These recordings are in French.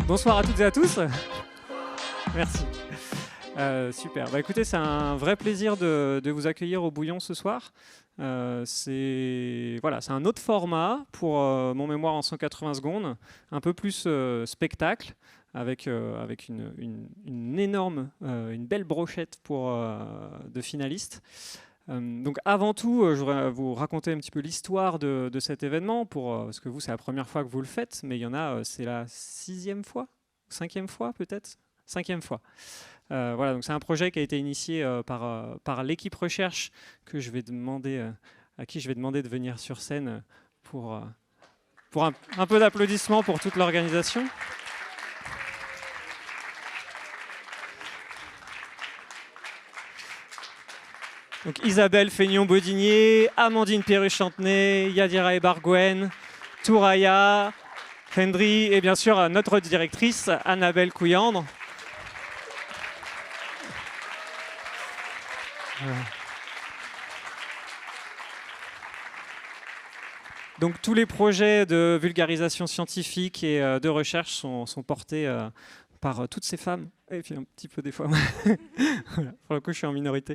Bonsoir à toutes et à tous. Merci. Super. Bah, écoutez, c'est un vrai plaisir de vous accueillir au Bouillon ce soir. C'est un autre format pour mon mémoire en 180 secondes, un peu plus spectacle, avec une énorme, une belle brochette de finalistes. Donc avant tout, je voudrais vous raconter un petit peu l'histoire de cet événement, parce que vous, c'est la première fois que vous le faites, mais il y en a, c'est la 6e fois, 5e fois peut-être, 5e fois. Voilà, donc c'est un projet qui a été initié par l'équipe recherche que je vais demander, à qui je vais demander de venir sur scène pour un peu d'applaudissements pour toute l'organisation. Donc Isabelle Feignon-Bodinier, Amandine Perru-Chantenay, Yadira Ebarguen, Touraya, Hendry et bien sûr notre directrice Annabelle Couillandre. Donc tous les projets de vulgarisation scientifique et de recherche sont portés par toutes ces femmes, et puis un petit peu des fois. Voilà, pour le coup, je suis en minorité.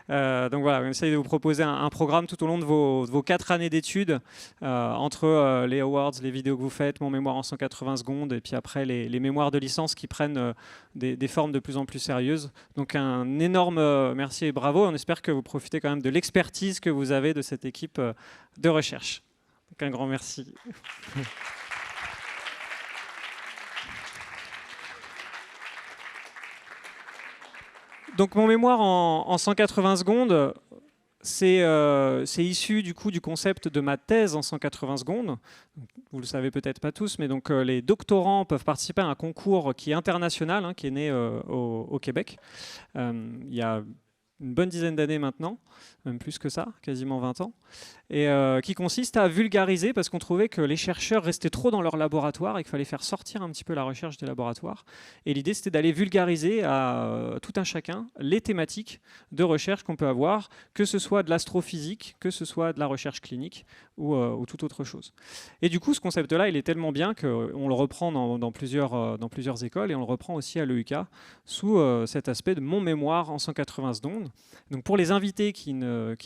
Donc voilà, on essaye de vous proposer un programme tout au long de vos 4 années d'études, entre les awards, les vidéos que vous faites, mon mémoire en 180 secondes, et puis après les mémoires de licence qui prennent des formes de plus en plus sérieuses. Donc un énorme merci et bravo. On espère que vous profitez quand même de l'expertise que vous avez de cette équipe de recherche. Donc un grand merci. Donc mon mémoire en 180 secondes, c'est issu du concept de ma thèse en 180 secondes. Vous le savez peut-être pas tous, mais donc les doctorants peuvent participer à un concours qui est international, qui est né au Québec. Il y a une bonne dizaine d'années maintenant, même plus que ça, quasiment 20 ans, et qui consiste à vulgariser, parce qu'on trouvait que les chercheurs restaient trop dans leur laboratoire et qu'il fallait faire sortir un petit peu la recherche des laboratoires. Et l'idée, c'était d'aller vulgariser à tout un chacun les thématiques de recherche qu'on peut avoir, que ce soit de l'astrophysique, que ce soit de la recherche clinique ou toute autre chose. Et du coup, ce concept-là, il est tellement bien qu'on le reprend dans plusieurs écoles, et on le reprend aussi à l'EUK sous cet aspect de mon mémoire en 180 secondes. Donc pour les invités qui ne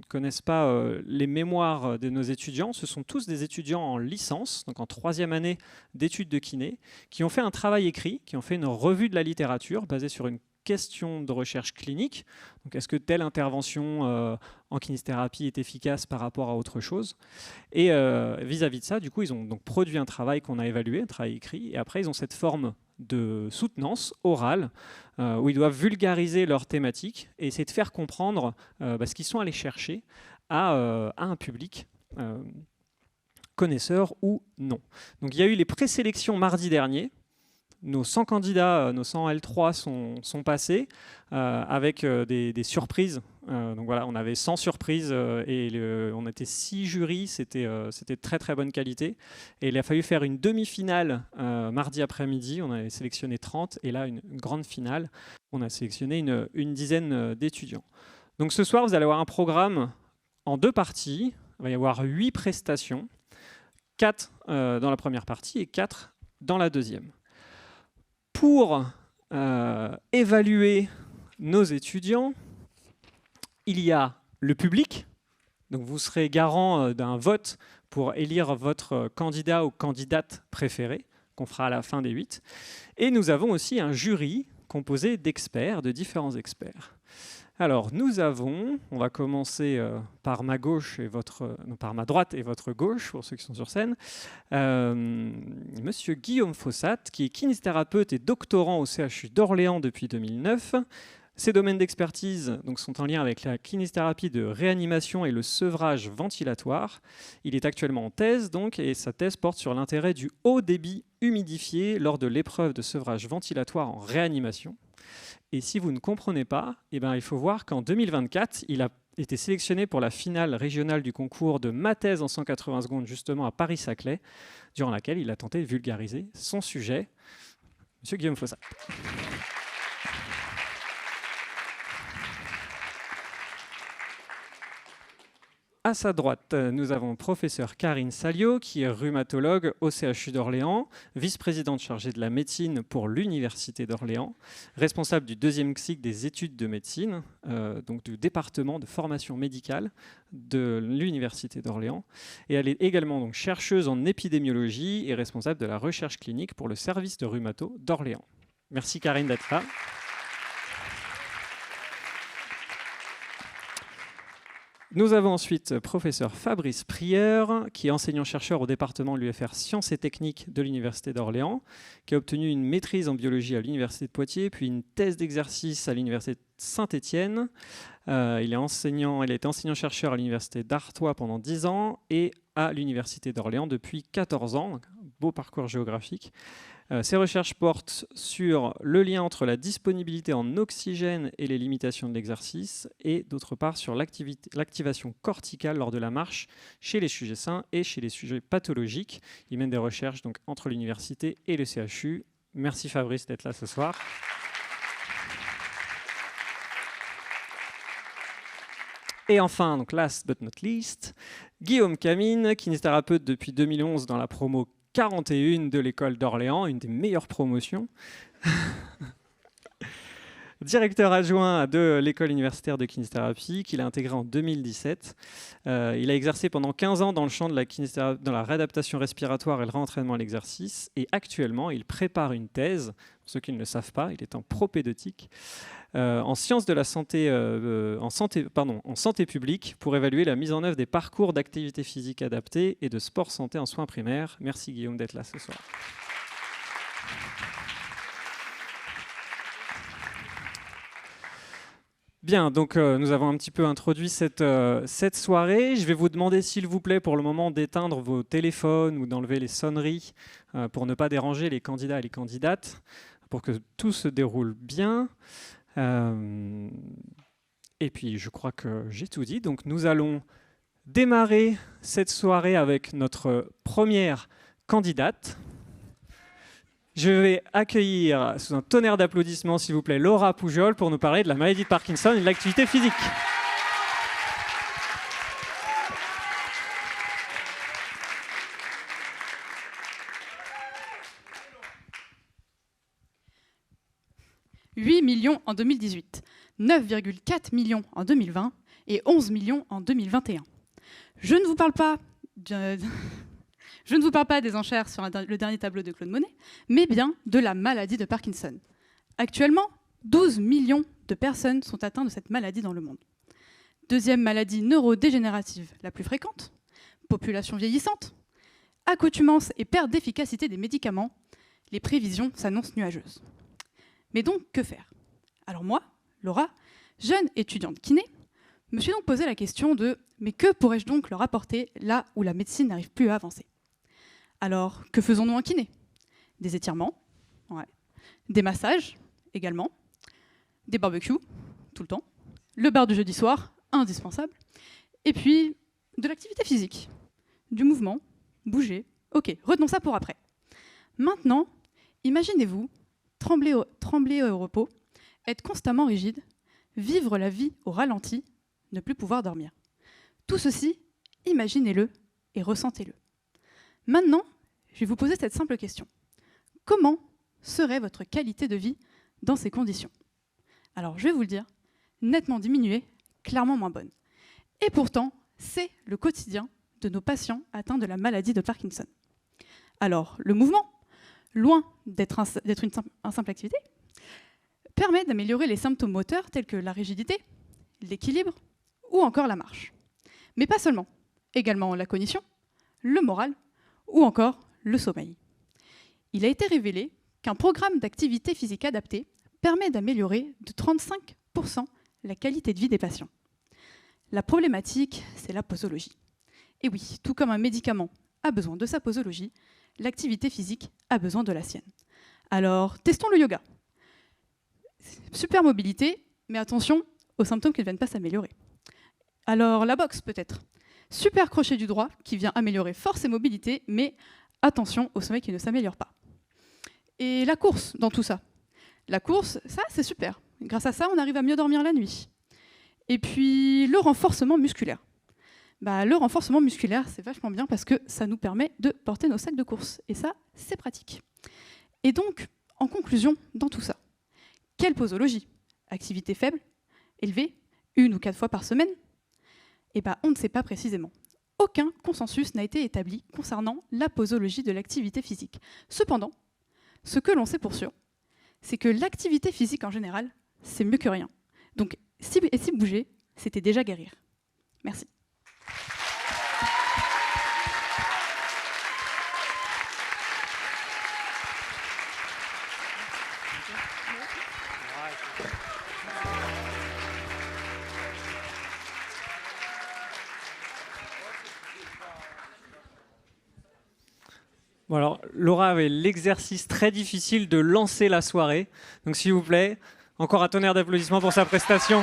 connaissent pas les mémoires de nos étudiants, ce sont tous des étudiants en licence, donc en 3e année d'études de kiné, qui ont fait un travail écrit, qui ont fait une revue de la littérature basée sur une question de recherche clinique. Donc est-ce que telle intervention en kinésithérapie est efficace par rapport à autre chose? Et vis-à-vis de ça, du coup, ils ont donc produit un travail qu'on a évalué, un travail écrit, et après ils ont cette forme de soutenance orale où ils doivent vulgariser leur thématique et essayer de faire comprendre ce qu'ils sont allés chercher à un public connaisseur ou non. Donc il y a eu les présélections mardi dernier. Nos 100 candidats, nos 100 L3 sont passés avec des surprises. Donc voilà, on avait 100 surprises et on était 6 jurys, c'était de très très bonne qualité. Et il a fallu faire une demi-finale mardi après-midi, on avait sélectionné 30 et là une grande finale, on a sélectionné une dizaine d'étudiants. Donc ce soir, vous allez avoir un programme en 2 parties, il va y avoir 8 prestations, 4 dans la première partie et 4 dans la deuxième. Pour évaluer nos étudiants, il y a le public. Donc vous serez garant d'un vote pour élire votre candidat ou candidate préféré, qu'on fera à la fin des 8. Et nous avons aussi un jury composé d'experts, de différents experts. Alors on va commencer par ma gauche et par ma droite et votre gauche, pour ceux qui sont sur scène. Monsieur Guillaume Fossat, qui est kinésithérapeute et doctorant au CHU d'Orléans depuis 2009. Ses domaines d'expertise sont en lien avec la kinésithérapie de réanimation et le sevrage ventilatoire. Il est actuellement en thèse et sa thèse porte sur l'intérêt du haut débit humidifié lors de l'épreuve de sevrage ventilatoire en réanimation. Et si vous ne comprenez pas, il faut voir qu'en 2024, il a été sélectionné pour la finale régionale du concours de ma thèse en 180 secondes, justement à Paris-Saclay, durant laquelle il a tenté de vulgariser son sujet. Monsieur Guillaume Fossat. À sa droite, nous avons professeur Karine Salio, qui est rhumatologue au CHU d'Orléans, vice-présidente chargée de la médecine pour l'Université d'Orléans, responsable du 2e cycle des études de médecine, donc du département de formation médicale de l'Université d'Orléans. Et elle est également donc chercheuse en épidémiologie et responsable de la recherche clinique pour le service de rhumato d'Orléans. Merci Karine d'être là. Nous avons ensuite professeur Fabrice Prieur, qui est enseignant-chercheur au département de l'UFR Sciences et Techniques de l'Université d'Orléans, qui a obtenu une maîtrise en biologie à l'Université de Poitiers, puis une thèse d'exercice à l'Université de Saint-Étienne. Il a été enseignant-chercheur à l'Université d'Artois pendant 10 ans et à l'Université d'Orléans depuis 14 ans. Donc, un beau parcours géographique. Ses recherches portent sur le lien entre la disponibilité en oxygène et les limitations de l'exercice, et d'autre part sur l'activation corticale lors de la marche chez les sujets sains et chez les sujets pathologiques. Il mène des recherches donc, entre l'université et le CHU. Merci Fabrice d'être là ce soir. Et enfin, donc last but not least, Guillaume Camine, kinésithérapeute depuis 2011 dans la promo 41 de l'école d'Orléans, une des meilleures promotions. Directeur adjoint de l'école universitaire de kinésithérapie qu'il a intégrée en 2017. Il a exercé pendant 15 ans dans le champ de dans la réadaptation respiratoire et le réentraînement à l'exercice. Et actuellement, il prépare une thèse, pour ceux qui ne le savent pas, il est en propédeutique, en sciences de la santé, en santé publique pour évaluer la mise en œuvre des parcours d'activité physique adaptée et de sport santé en soins primaires. Merci Guillaume d'être là ce soir. Bien, donc nous avons un petit peu introduit cette soirée. Je vais vous demander, s'il vous plaît, pour le moment, d'éteindre vos téléphones ou d'enlever les sonneries pour ne pas déranger les candidats et les candidates, pour que tout se déroule bien. Et puis, je crois que j'ai tout dit. Donc, nous allons démarrer cette soirée avec notre première candidate. Je vais accueillir, sous un tonnerre d'applaudissements, s'il vous plaît, Laura Poujol pour nous parler de la maladie de Parkinson et de l'activité physique. « 8 millions en 2018, 9,4 millions en 2020 et 11 millions en 2021. Je ne vous parle pas des enchères sur le dernier tableau de Claude Monet, mais bien de la maladie de Parkinson. Actuellement, 12 millions de personnes sont atteintes de cette maladie dans le monde. Deuxième maladie neurodégénérative la plus fréquente, population vieillissante, accoutumance et perte d'efficacité des médicaments, les prévisions s'annoncent nuageuses. Mais donc, que faire? Alors moi, Laura, jeune étudiante kiné, me suis donc posé la question de « mais que pourrais-je donc leur apporter là où la médecine n'arrive plus à avancer ?» Alors, que faisons-nous en kiné? Des étirements, ouais. Des massages également, des barbecues, tout le temps, le bar du jeudi soir, indispensable, et puis de l'activité physique, du mouvement, bouger. Ok, retenons ça pour après. Maintenant, imaginez-vous trembler au repos, être constamment rigide, vivre la vie au ralenti, ne plus pouvoir dormir. Tout ceci, imaginez-le et ressentez-le. Maintenant, je vais vous poser cette simple question. Comment serait votre qualité de vie dans ces conditions? Alors, je vais vous le dire, nettement diminuée, clairement moins bonne. Et pourtant, c'est le quotidien de nos patients atteints de la maladie de Parkinson. Alors, le mouvement, loin d'être une simple activité, permet d'améliorer les symptômes moteurs tels que la rigidité, l'équilibre ou encore la marche. Mais pas seulement, également la cognition, le moral ou encore le sommeil. Il a été révélé qu'un programme d'activité physique adaptée permet d'améliorer de 35% la qualité de vie des patients. La problématique, c'est la posologie. Et oui, tout comme un médicament a besoin de sa posologie, l'activité physique a besoin de la sienne. Alors, testons le yoga. Super mobilité, mais attention aux symptômes qui ne viennent pas s'améliorer. Alors, la boxe peut-être. Super crochet du droit qui vient améliorer force et mobilité, mais attention au sommeil qui ne s'améliore pas. Et la course dans tout ça. La course, ça c'est super. Grâce à ça, on arrive à mieux dormir la nuit. Et puis, le renforcement musculaire. Le renforcement musculaire, c'est vachement bien parce que ça nous permet de porter nos sacs de course. Et ça, c'est pratique. Et donc, en conclusion, dans tout ça, quelle posologie? Activité faible? Élevée? 1 ou 4 fois par semaine? On ne sait pas précisément. Aucun consensus n'a été établi concernant la posologie de l'activité physique. Cependant, ce que l'on sait pour sûr, c'est que l'activité physique en général, c'est mieux que rien. Donc, si bouger, c'était déjà guérir. Merci. Bon alors, Laura avait l'exercice très difficile de lancer la soirée. Donc s'il vous plaît, encore un tonnerre d'applaudissements pour sa prestation.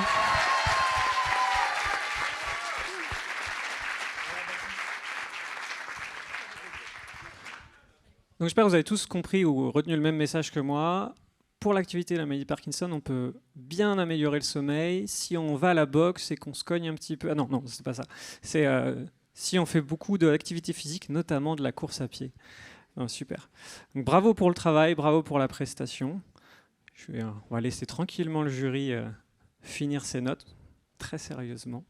Donc j'espère que vous avez tous compris ou retenu le même message que moi. Pour l'activité de la maladie de Parkinson, on peut bien améliorer le sommeil. Si on va à la boxe et qu'on se cogne un petit peu... Ah non, c'est pas ça. C'est si on fait beaucoup d'activité physique, notamment de la course à pied. Super. Donc, bravo pour le travail, bravo pour la prestation. On va laisser tranquillement le jury finir ses notes, très sérieusement.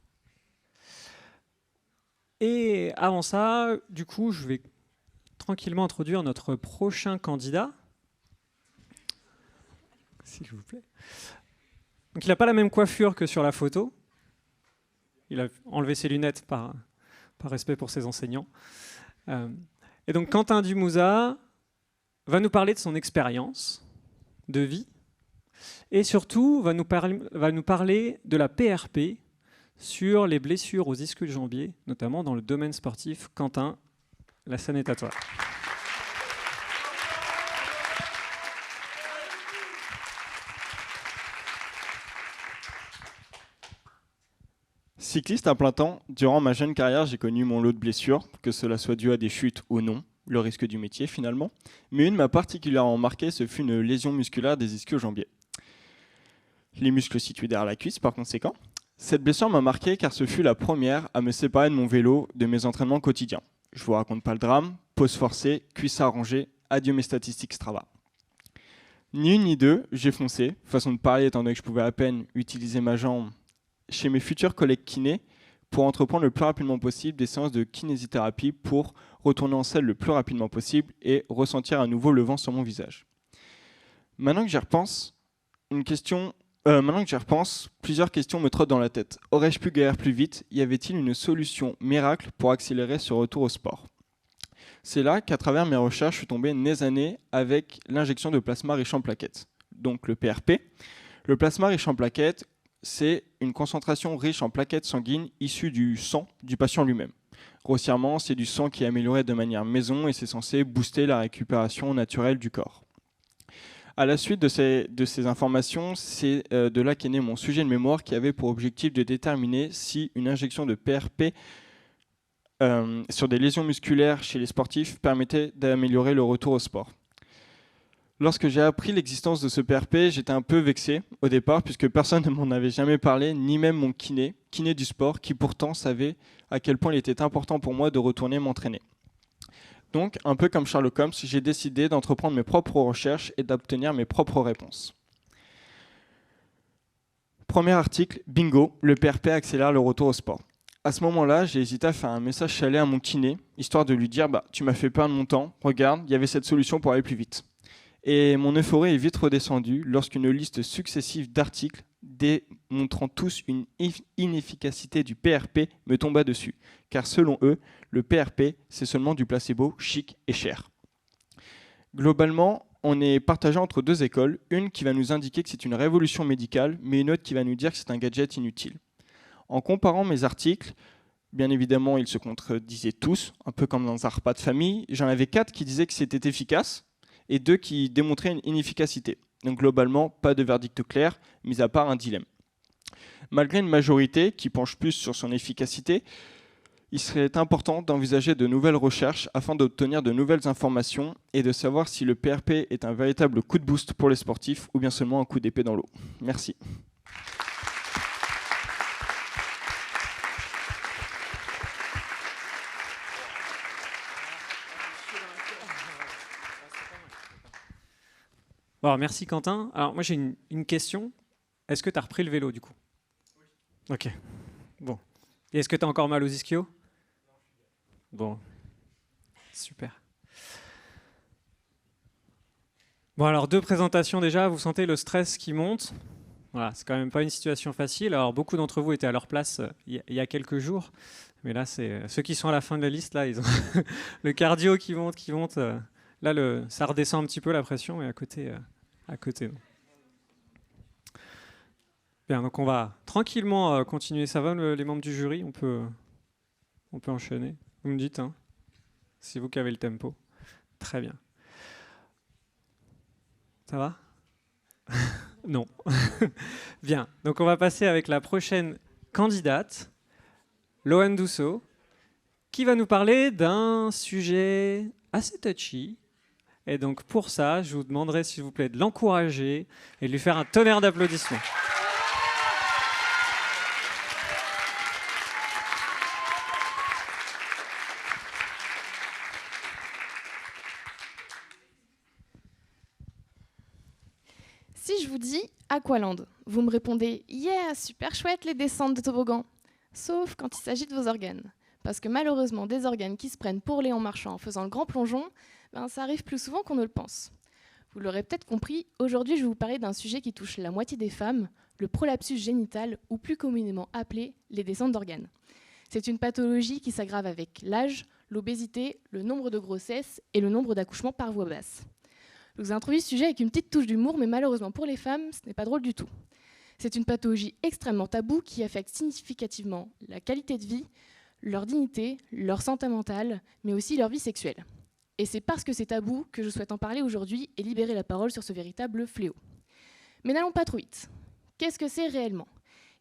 Et avant ça, du coup, je vais tranquillement introduire notre prochain candidat. S'il vous plaît. Donc, il n'a pas la même coiffure que sur la photo. Il a enlevé ses lunettes par respect pour ses enseignants. Et donc Quentin Dumouza va nous parler de son expérience de vie et surtout va nous parler de la PRP sur les blessures aux ischio-jambiers, notamment dans le domaine sportif. Quentin, la scène est à toi. Cycliste à plein temps, durant ma jeune carrière, j'ai connu mon lot de blessures, que cela soit dû à des chutes ou non, le risque du métier finalement. Mais une m'a particulièrement marqué, ce fut une lésion musculaire des ischio-jambiers. Les muscles situés derrière la cuisse par conséquent. Cette blessure m'a marqué car ce fut la première à me séparer de mon vélo, de mes entraînements quotidiens. Je vous raconte pas le drame, pause forcée, cuisse arrangée, adieu mes statistiques Strava. Ni une ni deux, j'ai foncé, façon de parler étant donné que je pouvais à peine utiliser ma jambe, chez mes futurs collègues kinés pour entreprendre le plus rapidement possible des séances de kinésithérapie pour retourner en selle le plus rapidement possible et ressentir à nouveau le vent sur mon visage. Maintenant que j'y repense, plusieurs questions me trottent dans la tête. Aurais-je pu guérir plus vite? Y avait-il une solution miracle pour accélérer ce retour au sport? C'est là qu'à travers mes recherches, je suis tombé nez à nez avec l'injection de plasma riche en plaquettes, donc le PRP. Le plasma riche en plaquettes, c'est une concentration riche en plaquettes sanguines issues du sang du patient lui-même. Grossièrement, c'est du sang qui est amélioré de manière maison et c'est censé booster la récupération naturelle du corps. À la suite de ces informations, c'est de là qu'est né mon sujet de mémoire qui avait pour objectif de déterminer si une injection de PRP sur des lésions musculaires chez les sportifs permettait d'améliorer le retour au sport. Lorsque j'ai appris l'existence de ce PRP, j'étais un peu vexé au départ puisque personne ne m'en avait jamais parlé, ni même mon kiné du sport, qui pourtant savait à quel point il était important pour moi de retourner m'entraîner. Donc, un peu comme Sherlock Holmes, j'ai décidé d'entreprendre mes propres recherches et d'obtenir mes propres réponses. Premier article, bingo, le PRP accélère le retour au sport. À ce moment-là, j'ai hésité à faire un message salé à mon kiné, histoire de lui dire « Tu m'as fait perdre mon temps, regarde, il y avait cette solution pour aller plus vite ». Et mon euphorie est vite redescendue lorsqu'une liste successive d'articles démontrant tous une inefficacité du PRP me tomba dessus. Car selon eux, le PRP, c'est seulement du placebo chic et cher. Globalement, on est partagé entre deux écoles, une qui va nous indiquer que c'est une révolution médicale, mais une autre qui va nous dire que c'est un gadget inutile. En comparant mes articles, bien évidemment, ils se contredisaient tous, un peu comme dans un repas de famille. J'en avais 4 qui disaient que c'était efficace, et 2 qui démontraient une inefficacité. Donc globalement, pas de verdict clair, mis à part un dilemme. Malgré une majorité qui penche plus sur son efficacité, il serait important d'envisager de nouvelles recherches afin d'obtenir de nouvelles informations et de savoir si le PRP est un véritable coup de boost pour les sportifs ou bien seulement un coup d'épée dans l'eau. Merci. Bon, alors, merci Quentin. Alors moi j'ai une question. Est-ce que tu as repris le vélo du coup? Oui. Ok. Bon. Et est-ce que tu as encore mal aux ischios? Bon. Super. Bon alors 2 présentations déjà. Vous sentez le stress qui monte? Voilà, c'est quand même pas une situation facile. Alors beaucoup d'entre vous étaient à leur place il y a quelques jours, mais là c'est ceux qui sont à la fin de la liste là, ils ont le cardio qui monte, là ça redescend un petit peu la pression, mais à côté non. Bien, donc on va tranquillement continuer. Ça va les membres du jury, on peut enchaîner. Vous me dites, hein, c'est vous qui avez le tempo. Très bien. Ça va? Non. Bien, donc on va passer avec la prochaine candidate, Loane Douceau, qui va nous parler d'un sujet assez touchy. Et donc pour ça, je vous demanderai s'il vous plaît de l'encourager et de lui faire un tonnerre d'applaudissements. Si je vous dis Aqualand, vous me répondez « Yeah, super chouette les descentes de toboggan !» Sauf quand il s'agit de vos organes. Parce que malheureusement, des organes qui se prennent pour les en marchant en faisant le grand plongeon, ça arrive plus souvent qu'on ne le pense. Vous l'aurez peut-être compris, aujourd'hui je vais vous parler d'un sujet qui touche la moitié des femmes, le prolapsus génital, ou plus communément appelé les descentes d'organes. C'est une pathologie qui s'aggrave avec l'âge, l'obésité, le nombre de grossesses et le nombre d'accouchements par voie basse. Je vous ai introduit ce sujet avec une petite touche d'humour, mais malheureusement pour les femmes, ce n'est pas drôle du tout. C'est une pathologie extrêmement taboue qui affecte significativement la qualité de vie, leur dignité, leur santé mentale, mais aussi leur vie sexuelle. Et c'est parce que c'est tabou que je souhaite en parler aujourd'hui et libérer la parole sur ce véritable fléau. Mais n'allons pas trop vite. Qu'est-ce que c'est réellement?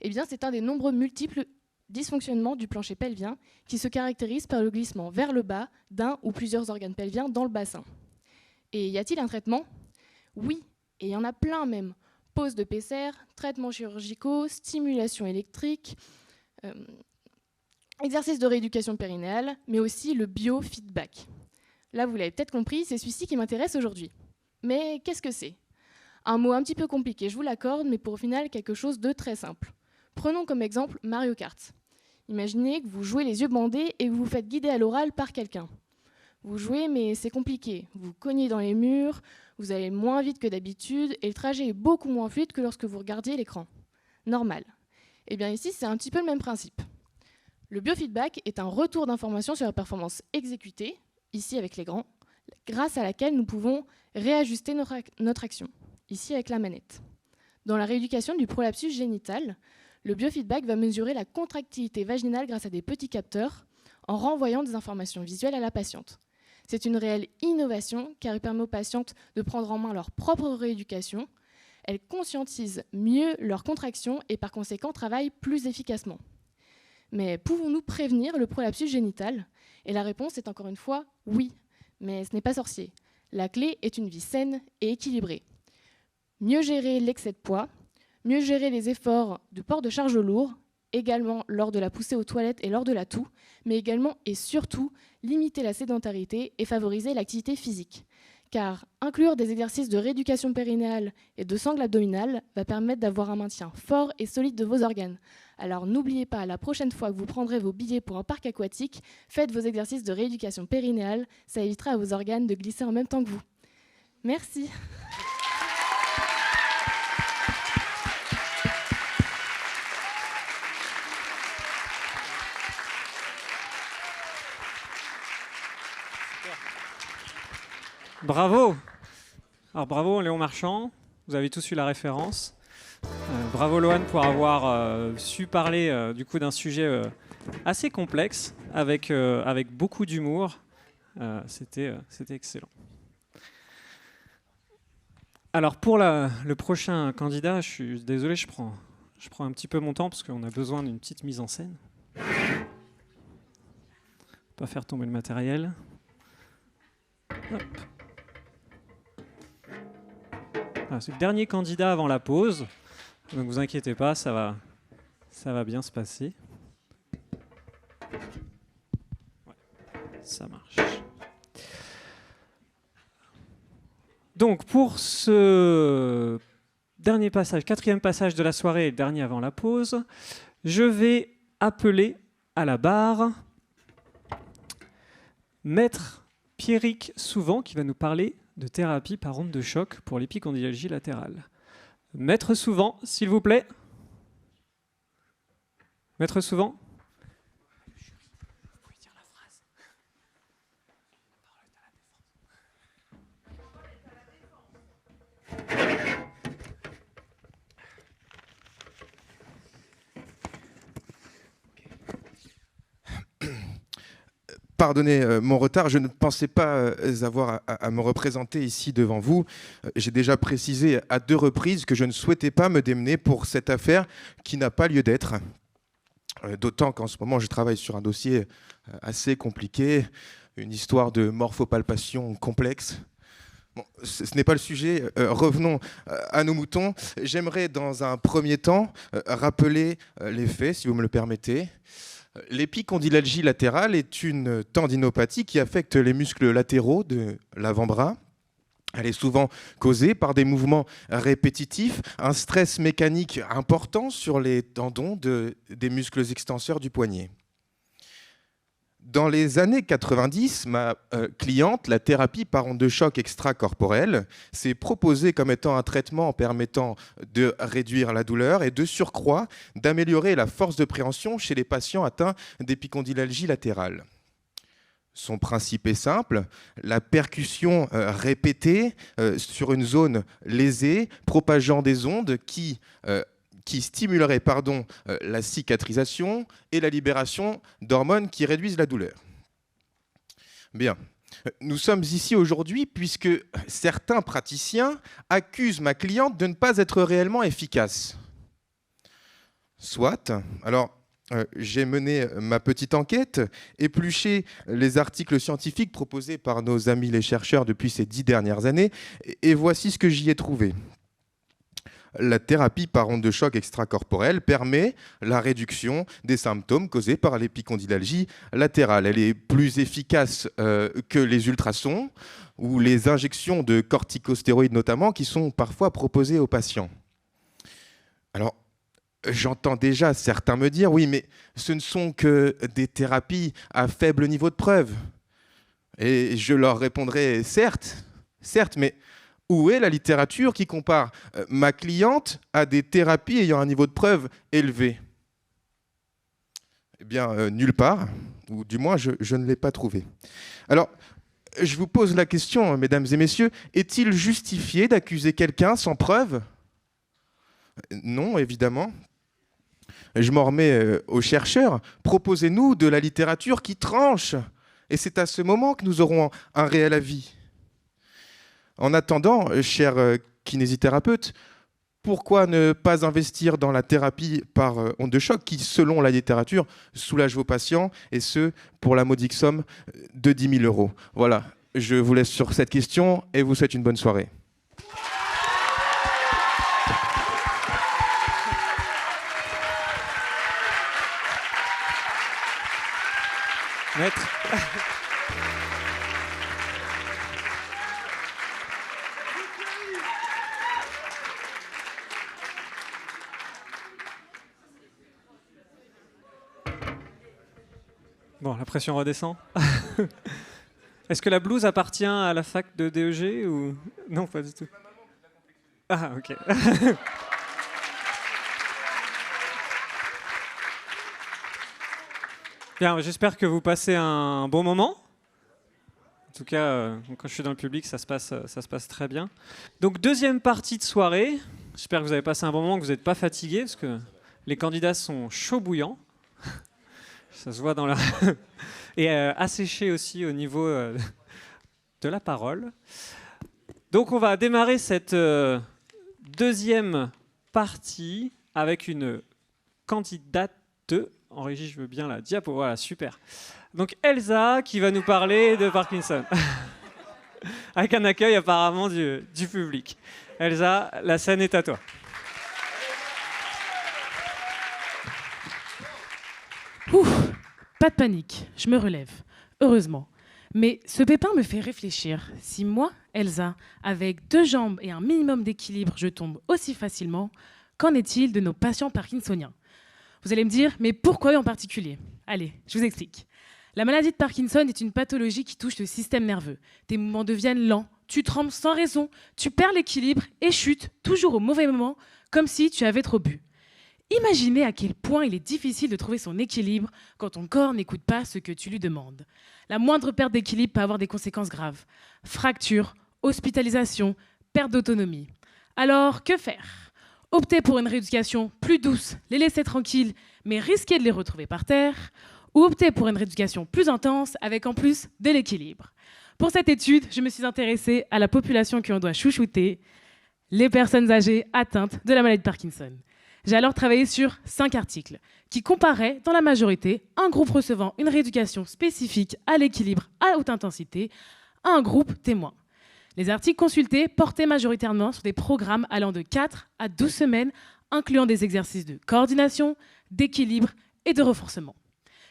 Eh bien, c'est un des nombreux multiples dysfonctionnements du plancher pelvien qui se caractérise par le glissement vers le bas d'un ou plusieurs organes pelviens dans le bassin. Et y a-t-il un traitement? Oui, et il y en a plein même. Pose de PCR, traitements chirurgicaux, stimulation électrique, exercice de rééducation périnéale, mais aussi le biofeedback. Là, vous l'avez peut-être compris, c'est celui-ci qui m'intéresse aujourd'hui. Mais qu'est-ce que c'est? Un mot un petit peu compliqué, je vous l'accorde, mais pour au final quelque chose de très simple. Prenons comme exemple Mario Kart. Imaginez que vous jouez les yeux bandés et que vous vous faites guider à l'oral par quelqu'un. Vous jouez, mais c'est compliqué. Vous cognez dans les murs, vous allez moins vite que d'habitude, et le trajet est beaucoup moins fluide que lorsque vous regardiez l'écran. Normal. Eh bien ici, c'est un petit peu le même principe. Le biofeedback est un retour d'information sur la performance exécutée, ici avec les grands, grâce à laquelle nous pouvons réajuster notre action, ici avec la manette. Dans la rééducation du prolapsus génital, le biofeedback va mesurer la contractilité vaginale grâce à des petits capteurs, en renvoyant des informations visuelles à la patiente. C'est une réelle innovation car elle permet aux patientes de prendre en main leur propre rééducation. Elle conscientise mieux leurs contractions et par conséquent travaille plus efficacement. Mais pouvons-nous prévenir le prolapsus génital? Et la réponse est encore une fois oui, mais ce n'est pas sorcier. La clé est une vie saine et équilibrée. Mieux gérer l'excès de poids, mieux gérer les efforts de port de charge lourd, également lors de la poussée aux toilettes et lors de la toux, mais également et surtout limiter la sédentarité et favoriser l'activité physique. Car inclure des exercices de rééducation périnéale et de sangle abdominale va permettre d'avoir un maintien fort et solide de vos organes. Alors n'oubliez pas, la prochaine fois que vous prendrez vos billets pour un parc aquatique, faites vos exercices de rééducation périnéale, ça évitera à vos organes de glisser en même temps que vous. Merci. Bravo. Alors bravo Léon Marchand, vous avez tous eu la référence. Bravo Loane pour avoir su parler du coup d'un sujet assez complexe avec beaucoup d'humour. C'était excellent. Alors pour le prochain candidat, je suis désolé, je prends un petit peu mon temps parce qu'on a besoin d'une petite mise en scène. Pas faire tomber le matériel. Hop. Voilà, c'est le dernier candidat avant la pause. Donc vous inquiétez pas, ça va bien se passer. Ouais, ça marche. Donc Donc pour ce dernier passage, quatrième passage de la soirée et dernier avant la pause, je vais appeler à la barre Maître Pierrick Souvent qui va nous parler de thérapie par onde de choc pour l'épicondylalgie latérale. Maître Souvent, s'il vous plaît. Maître Souvent. Pardonnez mon retard, je ne pensais pas avoir à me représenter ici devant vous. J'ai déjà précisé à 2 reprises que je ne souhaitais pas me démener pour cette affaire qui n'a pas lieu d'être. D'autant qu'en ce moment, je travaille sur un dossier assez compliqué, une histoire de morphopalpation complexe. Bon, ce n'est pas le sujet. Revenons à nos moutons. J'aimerais, dans un premier temps, rappeler les faits, si vous me le permettez. L'épicondylalgie latérale est une tendinopathie qui affecte les muscles latéraux de l'avant-bras. Elle est souvent causée par des mouvements répétitifs, un stress mécanique important sur les tendons des muscles extenseurs du poignet. Dans les années 90, ma cliente, la thérapie par onde de choc extracorporelle, s'est proposée comme étant un traitement permettant de réduire la douleur et de surcroît d'améliorer la force de préhension chez les patients atteints d'épicondylalgie latérale. Son principe est simple, la percussion répétée sur une zone lésée, propageant des ondes qui stimulerait la cicatrisation et la libération d'hormones qui réduisent la douleur. Bien. Nous sommes ici aujourd'hui puisque certains praticiens accusent ma cliente de ne pas être réellement efficace. Soit. Alors, j'ai mené ma petite enquête, épluché les articles scientifiques proposés par nos amis les chercheurs depuis ces 10 dernières années, et voici ce que j'y ai trouvé. La thérapie par onde de choc extracorporelle permet la réduction des symptômes causés par l'épicondylalgie latérale. Elle est plus efficace que les ultrasons ou les injections de corticostéroïdes notamment qui sont parfois proposées aux patients. Alors, j'entends déjà certains me dire « oui, mais ce ne sont que des thérapies à faible niveau de preuve ». Et je leur répondrai « certes, mais… » où est la littérature qui compare ma cliente à des thérapies ayant un niveau de preuve élevé? Eh bien, nulle part, ou du moins, je ne l'ai pas trouvé. Alors, je vous pose la question, mesdames et messieurs, est-il justifié d'accuser quelqu'un sans preuve? Non, évidemment. Je m'en remets aux chercheurs. Proposez-nous de la littérature qui tranche. Et c'est à ce moment que nous aurons un réel avis. En attendant, chers kinésithérapeutes, pourquoi ne pas investir dans la thérapie par onde de choc qui, selon la littérature, soulage vos patients, et ce, pour la modique somme de 10 000 €? Voilà, je vous laisse sur cette question et vous souhaite une bonne soirée. Maître. Bon, la pression redescend. Est-ce que la blouse appartient à la fac de DEG ou non, pas du tout. Ah, ok. Bien, j'espère que vous passez un bon moment. En tout cas, quand je suis dans le public, ça se passe très bien. Donc, deuxième partie de soirée. J'espère que vous avez passé un bon moment, que vous n'êtes pas fatigués, parce que les candidats sont chauds bouillants. Ça se voit dans la... Et asséchés aussi au niveau de la parole. Donc, on va démarrer cette deuxième partie avec une candidate. En régie, je veux bien la diapo. Voilà, super. Donc Elsa qui va nous parler de Parkinson. Avec un accueil apparemment du public. Elsa, la scène est à toi. Ouf, pas de panique, je me relève. Heureusement. Mais ce pépin me fait réfléchir. Si moi, Elsa, avec 2 jambes et un minimum d'équilibre, je tombe aussi facilement, qu'en est-il de nos patients parkinsoniens? Vous allez me dire, mais pourquoi eux en particulier? Allez, je vous explique. La maladie de Parkinson est une pathologie qui touche le système nerveux. Tes mouvements deviennent lents, tu trembles sans raison, tu perds l'équilibre et chutes toujours au mauvais moment, comme si tu avais trop bu. Imaginez à quel point il est difficile de trouver son équilibre quand ton corps n'écoute pas ce que tu lui demandes. La moindre perte d'équilibre peut avoir des conséquences graves. Fractures, hospitalisation, perte d'autonomie. Alors, que faire? Opter pour une rééducation plus douce, les laisser tranquilles, mais risquer de les retrouver par terre, ou opter pour une rééducation plus intense avec en plus de l'équilibre. Pour cette étude, je me suis intéressée à la population que l'on doit chouchouter, les personnes âgées atteintes de la maladie de Parkinson. J'ai alors travaillé sur 5 articles qui comparaient, dans la majorité, un groupe recevant une rééducation spécifique à l'équilibre à haute intensité à un groupe témoin. Les articles consultés portaient majoritairement sur des programmes allant de 4 à 12 semaines, incluant des exercices de coordination, d'équilibre et de renforcement.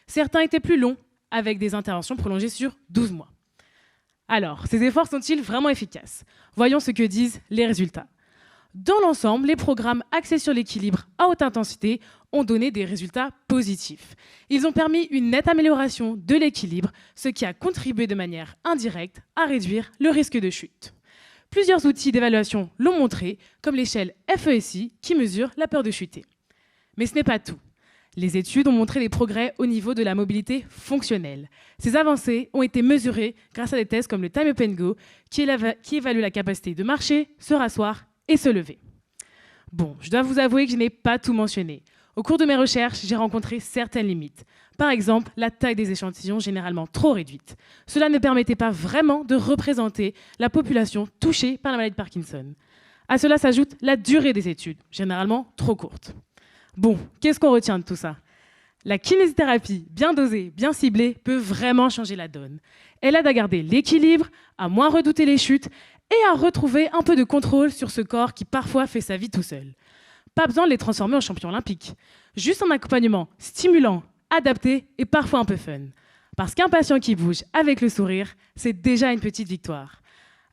Certains étaient plus longs, avec des interventions prolongées sur 12 mois. Alors, ces efforts sont-ils vraiment efficaces? Voyons ce que disent les résultats. Dans l'ensemble, les programmes axés sur l'équilibre à haute intensité ont donné des résultats positifs. Ils ont permis une nette amélioration de l'équilibre, ce qui a contribué de manière indirecte à réduire le risque de chute. Plusieurs outils d'évaluation l'ont montré, comme l'échelle FESI qui mesure la peur de chuter. Mais ce n'est pas tout. Les études ont montré des progrès au niveau de la mobilité fonctionnelle. Ces avancées ont été mesurées grâce à des tests comme le Time Up and Go, qui évalue la capacité de marcher, se rasseoir et se lever. Bon, je dois vous avouer que je n'ai pas tout mentionné. Au cours de mes recherches, j'ai rencontré certaines limites. Par exemple, la taille des échantillons généralement trop réduite. Cela ne permettait pas vraiment de représenter la population touchée par la maladie de Parkinson. À cela s'ajoute la durée des études, généralement trop courte. Bon, qu'est-ce qu'on retient de tout ça? La kinésithérapie, bien dosée, bien ciblée, peut vraiment changer la donne. Elle aide à garder l'équilibre, à moins redouter les chutes et à retrouver un peu de contrôle sur ce corps qui parfois fait sa vie tout seul. Pas besoin de les transformer en champions olympiques. Juste un accompagnement stimulant, adapté et parfois un peu fun. Parce qu'un patient qui bouge avec le sourire, c'est déjà une petite victoire.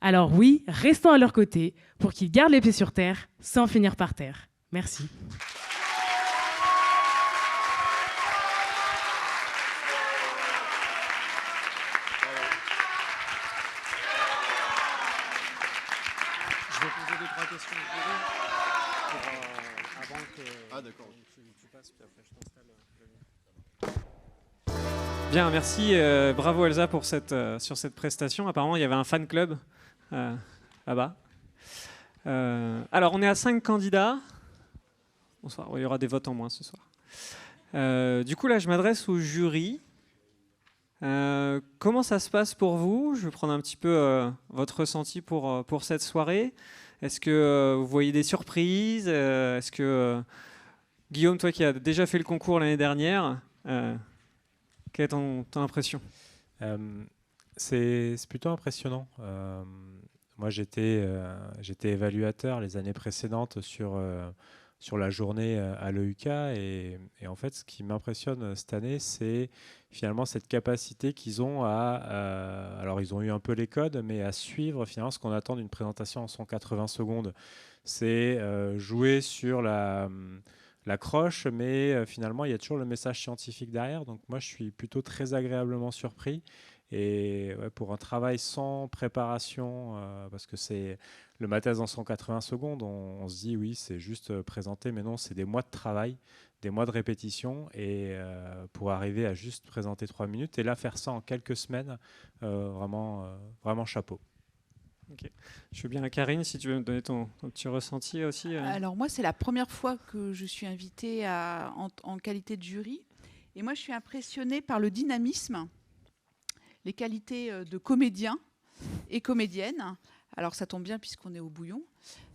Alors oui, restons à leur côté pour qu'ils gardent les pieds sur terre sans finir par terre. Merci. Je vais poser 2-3 questions avant que tu passes, puis après je t'installe. Bien, merci. Bravo Elsa pour sur cette prestation. Apparemment, il y avait un fan club là-bas. Alors, on est à 5 candidats. Bonsoir. Il y aura des votes en moins ce soir. Du coup, là, je m'adresse au jury. Comment ça se passe pour vous? Je vais prendre un petit peu votre ressenti pour cette soirée. Est-ce que vous voyez des surprises? Est-ce que Guillaume, toi qui as déjà fait le concours l'année dernière, quelle est ton impression? C'est plutôt impressionnant. Moi, j'étais évaluateur les années précédentes sur la journée à l'EUK et en fait, ce qui m'impressionne cette année, c'est finalement cette capacité qu'ils ont alors ils ont eu un peu les codes, mais à suivre finalement ce qu'on attend d'une présentation en 180 secondes. C'est jouer sur la croche, mais finalement il y a toujours le message scientifique derrière. Donc moi je suis plutôt très agréablement surpris. Et ouais, pour un travail sans préparation, parce que c'est le mathèse en 180 secondes, on se dit oui, c'est juste présenter, mais non, c'est des mois de travail, des mois de répétition, et pour arriver à juste présenter 3 minutes, et là faire ça en quelques semaines, vraiment chapeau. Okay. Je veux bien à Karine, si tu veux me donner ton petit ressenti aussi. Alors moi, c'est la première fois que je suis invitée en qualité de jury, et moi je suis impressionnée par le dynamisme, les qualités de comédien et comédienne. Alors ça tombe bien puisqu'on est au bouillon.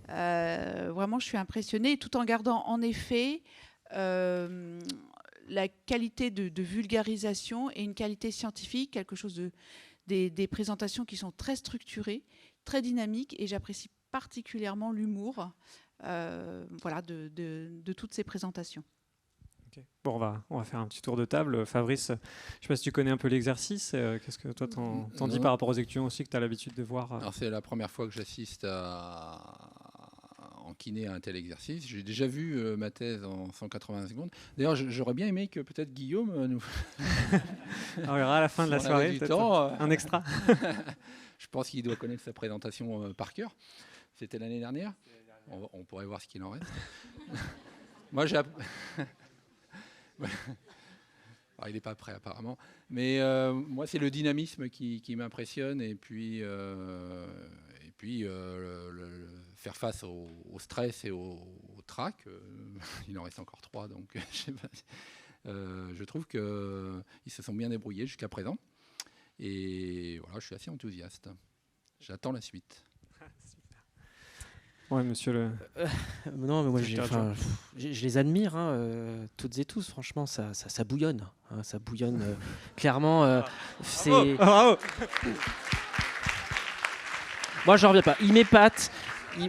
Vraiment, je suis impressionnée, tout en gardant en effet la qualité de vulgarisation et une qualité scientifique, quelque chose des présentations qui sont très structurées, très dynamiques, et j'apprécie particulièrement l'humour de toutes ces présentations. Ok. Bon, on va faire un petit tour de table. Fabrice, je ne sais pas si tu connais un peu l'exercice. Qu'est-ce que toi t'en dis par rapport aux étudiants aussi que tu as l'habitude de voir Alors c'est la première fois que j'assiste en kiné à un tel exercice. J'ai déjà vu ma thèse en 180 secondes. D'ailleurs, j'aurais bien aimé que peut-être Guillaume nous... On verra à la fin de la soirée, un extra. Je pense qu'il doit connaître sa présentation par cœur. C'était l'année dernière. On pourrait voir ce qu'il en reste. Moi, j'ai... Alors, il n'est pas prêt apparemment. Mais moi, c'est le dynamisme qui m'impressionne. Et puis faire face au stress et au trac. Il en reste encore 3, donc je sais pas. Je trouve qu'ils se sont bien débrouillés jusqu'à présent. Et voilà, je suis assez enthousiaste. J'attends la suite. Ouais, monsieur le... non, mais moi, je les admire, hein, toutes et tous. Franchement, ça bouillonne. Hein, ça bouillonne clairement. C'est... Moi, j'en reviens pas. Il m'épate.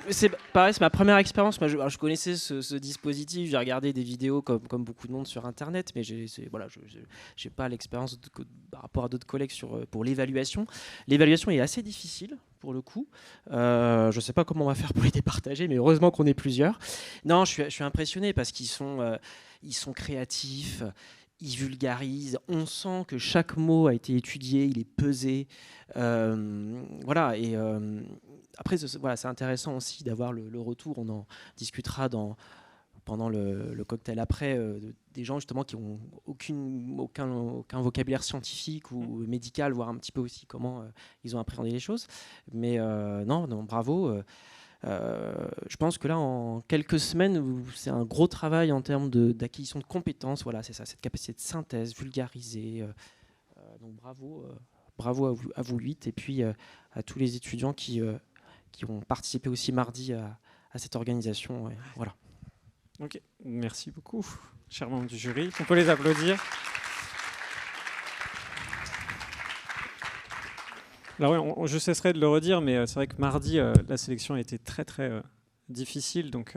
C'est pareil, c'est ma première expérience. Moi, je connaissais ce dispositif. J'ai regardé des vidéos comme beaucoup de monde sur Internet, mais je n'ai pas l'expérience par rapport à d'autres collègues pour l'évaluation. L'évaluation est assez difficile pour le coup. Je ne sais pas comment on va faire pour les départager, mais heureusement qu'on est plusieurs. Non, je suis impressionné parce qu'ils sont créatifs. Ils vulgarisent, on sent que chaque mot a été étudié, il est pesé. Voilà, et après, c'est intéressant aussi d'avoir le retour, on en discutera pendant le cocktail après, des gens justement qui n'ont aucun vocabulaire scientifique ou médical, voir un petit peu aussi comment ils ont appréhendé les choses. Mais non, bravo. Je pense que là, en quelques semaines, c'est un gros travail en termes d'acquisition de compétences. Voilà, c'est ça, cette capacité de synthèse, vulgariser. Donc bravo à vous 8 et puis à tous les étudiants qui ont participé aussi mardi à cette organisation. Et voilà. Ok, merci beaucoup, chers membres du jury. On peut les applaudir. Alors oui, je cesserai de le redire, mais c'est vrai que mardi, la sélection a été très très difficile, donc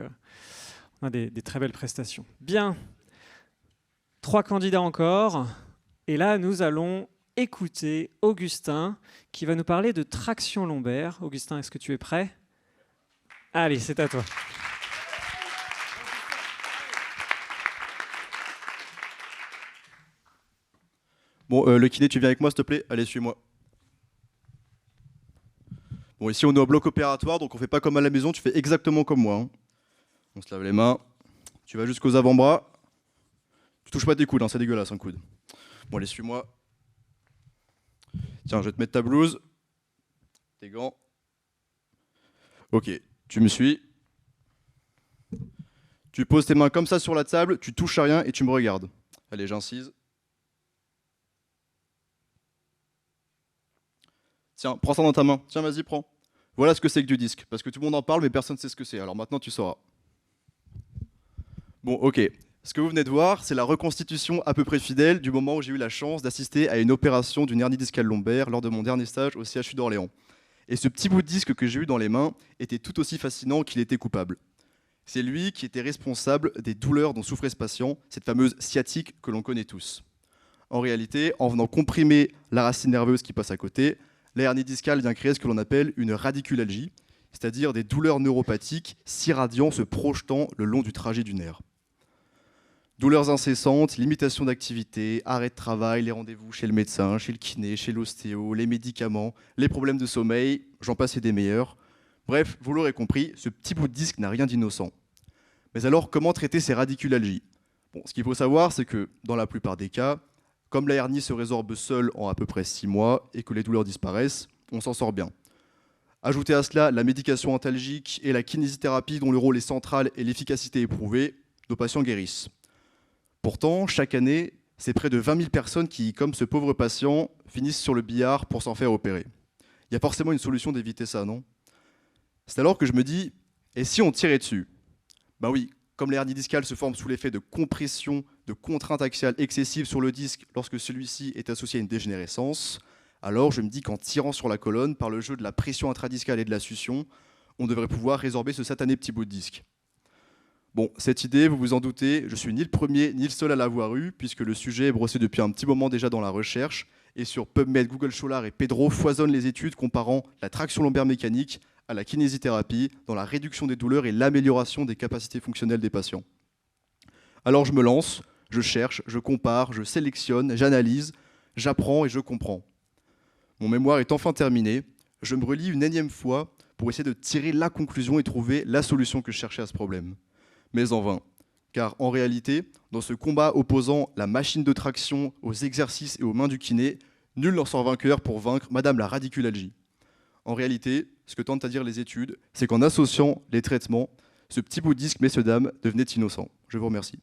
on a des très belles prestations. Bien, 3 candidats encore, et là nous allons écouter Augustin qui va nous parler de traction lombaire. Augustin, est-ce que tu es prêt? Allez, c'est à toi. Bon, le kiné, tu viens avec moi, s'il te plaît? Allez, suis-moi. Bon, ici, on est au bloc opératoire, donc on fait pas comme à la maison, tu fais exactement comme moi. Hein. On se lave les mains, tu vas jusqu'aux avant-bras. Tu touches pas tes coudes, hein, c'est dégueulasse, un coude. Bon, allez, suis-moi. Tiens, je vais te mettre ta blouse, tes gants. Ok, tu me suis. Tu poses tes mains comme ça sur la table, tu touches à rien et tu me regardes. Allez, j'incise. Tiens, prends ça dans ta main. Tiens, vas-y, prends. Voilà ce que c'est que du disque. Parce que tout le monde en parle, mais personne ne sait ce que c'est. Alors maintenant, tu sauras. Bon, ok. Ce que vous venez de voir, c'est la reconstitution à peu près fidèle du moment où j'ai eu la chance d'assister à une opération d'une hernie discale lombaire lors de mon dernier stage au CHU d'Orléans. Et ce petit bout de disque que j'ai eu dans les mains était tout aussi fascinant qu'il était coupable. C'est lui qui était responsable des douleurs dont souffrait ce patient, cette fameuse sciatique que l'on connaît tous. En réalité, en venant comprimer la racine nerveuse qui passe à côté, la hernie discale vient créer ce que l'on appelle une radiculalgie, c'est-à-dire des douleurs neuropathiques s'irradiant, se projetant le long du trajet du nerf. Douleurs incessantes, limitation d'activité, arrêt de travail, les rendez-vous chez le médecin, chez le kiné, chez l'ostéo, les médicaments, les problèmes de sommeil, j'en passe et des meilleurs. Bref, vous l'aurez compris, ce petit bout de disque n'a rien d'innocent. Mais alors, comment traiter ces radiculalgies? Bon, ce qu'il faut savoir, c'est que dans la plupart des cas, comme la hernie se résorbe seule en à peu près 6 mois et que les douleurs disparaissent, on s'en sort bien. Ajoutez à cela la médication antalgique et la kinésithérapie dont le rôle est central et l'efficacité éprouvée, nos patients guérissent. Pourtant, chaque année, c'est près de 20 000 personnes qui, comme ce pauvre patient, finissent sur le billard pour s'en faire opérer. Il y a forcément une solution d'éviter ça, non? C'est alors que je me dis, et si on tirait dessus? Bah oui, comme l'hernie discale se forme sous l'effet de compression, de contrainte axiale excessive sur le disque lorsque celui-ci est associé à une dégénérescence, alors je me dis qu'en tirant sur la colonne, par le jeu de la pression intradiscale et de la succion, on devrait pouvoir résorber ce satané petit bout de disque. Bon, cette idée, vous vous en doutez, je suis ni le premier ni le seul à l'avoir eue, puisque le sujet est brossé depuis un petit moment déjà dans la recherche, et sur PubMed, Google Scholar et Pedro foisonnent les études comparant la traction lombaire mécanique à la kinésithérapie dans la réduction des douleurs et l'amélioration des capacités fonctionnelles des patients. Alors je me lance, je cherche, je compare, je sélectionne, j'analyse, j'apprends et je comprends. Mon mémoire est enfin terminé, je me relis une énième fois pour essayer de tirer la conclusion et trouver la solution que je cherchais à ce problème. Mais en vain, car en réalité, dans ce combat opposant la machine de traction aux exercices et aux mains du kiné, nul n'en sort vainqueur pour vaincre Madame la radiculalgie. En réalité, ce que tentent à dire les études, c'est qu'en associant les traitements, ce petit bout de disque, messieurs, dames, devenait innocent. Je vous remercie.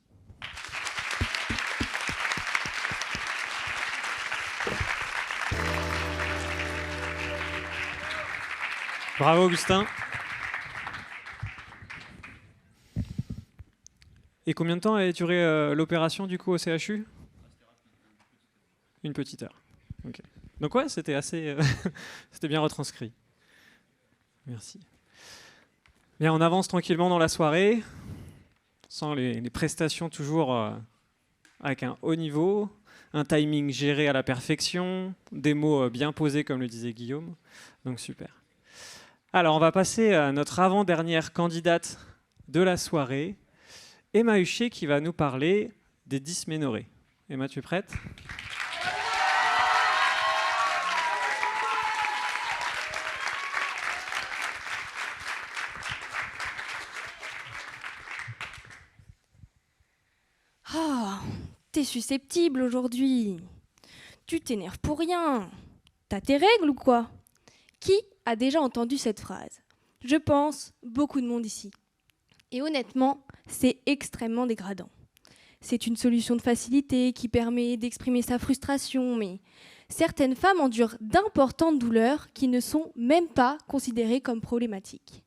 Bravo Augustin. Et combien de temps a duré l'opération du coup au CHU? Une petite heure. Okay. Donc ouais, c'était assez, c'était bien retranscrit. Merci. Bien, on avance tranquillement dans la soirée, sans les prestations toujours avec un haut niveau, un timing géré à la perfection, des mots bien posés comme le disait Guillaume. Donc super. Alors on va passer à notre avant-dernière candidate de la soirée, Emma Huchet, qui va nous parler des dysménorrhées. Emma, tu es prête ? Ah, t'es susceptible aujourd'hui. Tu t'énerves pour rien. T'as tes règles ou quoi ? Qui a déjà entendu cette phrase ? Je pense beaucoup de monde ici. Et honnêtement, c'est extrêmement dégradant. C'est une solution de facilité qui permet d'exprimer sa frustration, mais certaines femmes endurent d'importantes douleurs qui ne sont même pas considérées comme problématiques.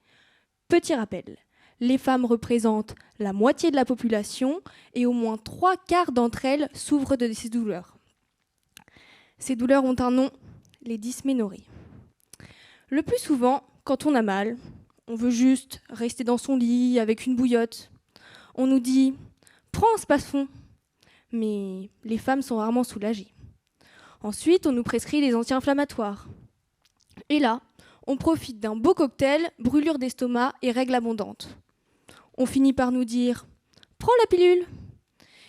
Petit rappel, les femmes représentent la moitié de la population et au moins 3/4 d'entre elles souffrent de ces douleurs. Ces douleurs ont un nom, les dysménorrhées. Le plus souvent, quand on a mal, on veut juste rester dans son lit avec une bouillotte. On nous dit « prends un Spasfon ». Mais les femmes sont rarement soulagées. Ensuite, on nous prescrit les anti-inflammatoires. Et là, on profite d'un beau cocktail, brûlure d'estomac et règles abondantes. On finit par nous dire « prends la pilule ».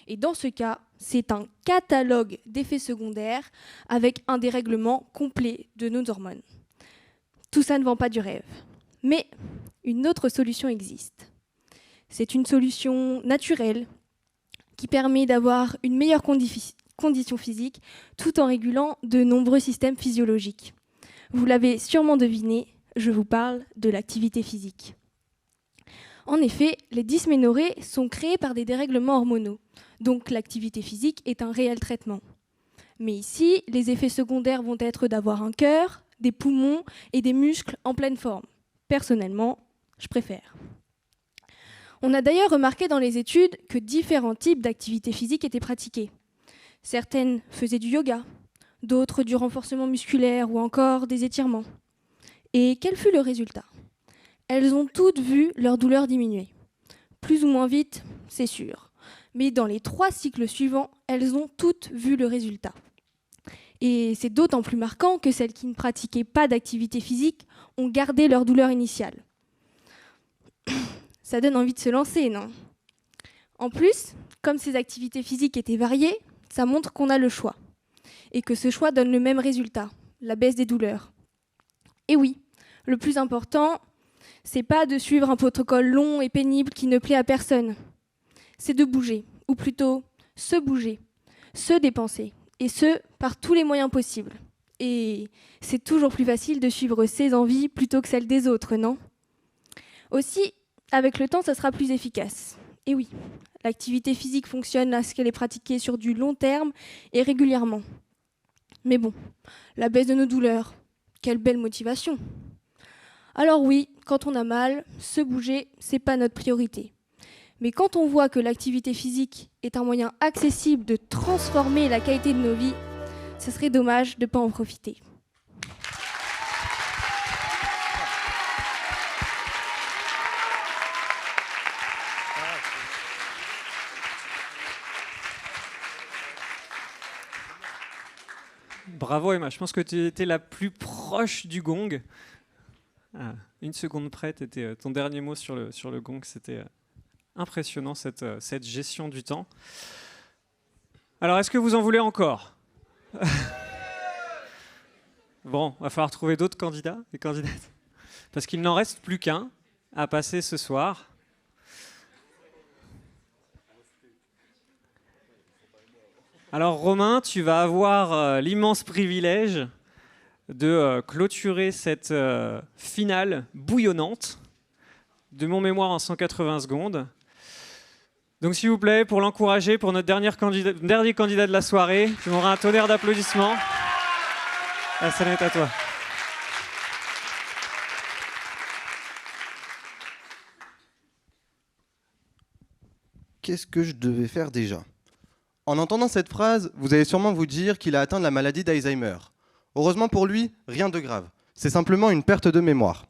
Et dans ce cas, c'est un catalogue d'effets secondaires avec un dérèglement complet de nos hormones. Tout ça ne vend pas du rêve. Mais une autre solution existe. C'est une solution naturelle qui permet d'avoir une meilleure condition physique tout en régulant de nombreux systèmes physiologiques. Vous l'avez sûrement deviné, je vous parle de l'activité physique. En effet, les dysménorrhées sont créées par des dérèglements hormonaux, donc l'activité physique est un réel traitement. Mais ici, les effets secondaires vont être d'avoir un cœur, des poumons et des muscles en pleine forme. Personnellement, je préfère. On a d'ailleurs remarqué dans les études que différents types d'activités physiques étaient pratiquées. Certaines faisaient du yoga, d'autres du renforcement musculaire ou encore des étirements. Et quel fut le résultat ? Elles ont toutes vu leur douleur diminuer. Plus ou moins vite, c'est sûr. Mais dans les 3 cycles suivants, elles ont toutes vu le résultat. Et c'est d'autant plus marquant que celles qui ne pratiquaient pas d'activité physique ont gardé leur douleur initiale. Ça donne envie de se lancer, non ? En plus, comme ces activités physiques étaient variées, ça montre qu'on a le choix. Et que ce choix donne le même résultat, la baisse des douleurs. Et oui, le plus important, c'est pas de suivre un protocole long et pénible qui ne plaît à personne. C'est de bouger, ou plutôt se bouger, se dépenser. Et ce, par tous les moyens possibles. Et c'est toujours plus facile de suivre ses envies plutôt que celles des autres, non ? Aussi, avec le temps, ça sera plus efficace. Et oui, l'activité physique fonctionne lorsqu'elle est pratiquée sur du long terme et régulièrement. Mais bon, la baisse de nos douleurs, quelle belle motivation. Alors oui, quand on a mal, se bouger, c'est pas notre priorité. Mais quand on voit que l'activité physique est un moyen accessible de transformer la qualité de nos vies, ce serait dommage de ne pas en profiter. Bravo Emma, je pense que tu étais la plus proche du gong. Ah, une seconde près, t'étais, ton dernier mot sur le gong, c'était impressionnant cette gestion du temps. Alors, est-ce que vous en voulez encore? Bon, va falloir trouver d'autres candidats et candidates. Parce qu'il n'en reste plus qu'un à passer ce soir. Alors Romain, tu vas avoir l'immense privilège de clôturer cette finale bouillonnante de mon mémoire en 180 secondes. Donc s'il vous plaît, pour l'encourager, pour notre dernier candidat de la soirée, tu m'auras un tonnerre d'applaudissements. La scène est à toi. Qu'est-ce que je devais faire déjà? En entendant cette phrase, vous allez sûrement vous dire qu'il a atteint la maladie d'Alzheimer. Heureusement pour lui, rien de grave. C'est simplement une perte de mémoire.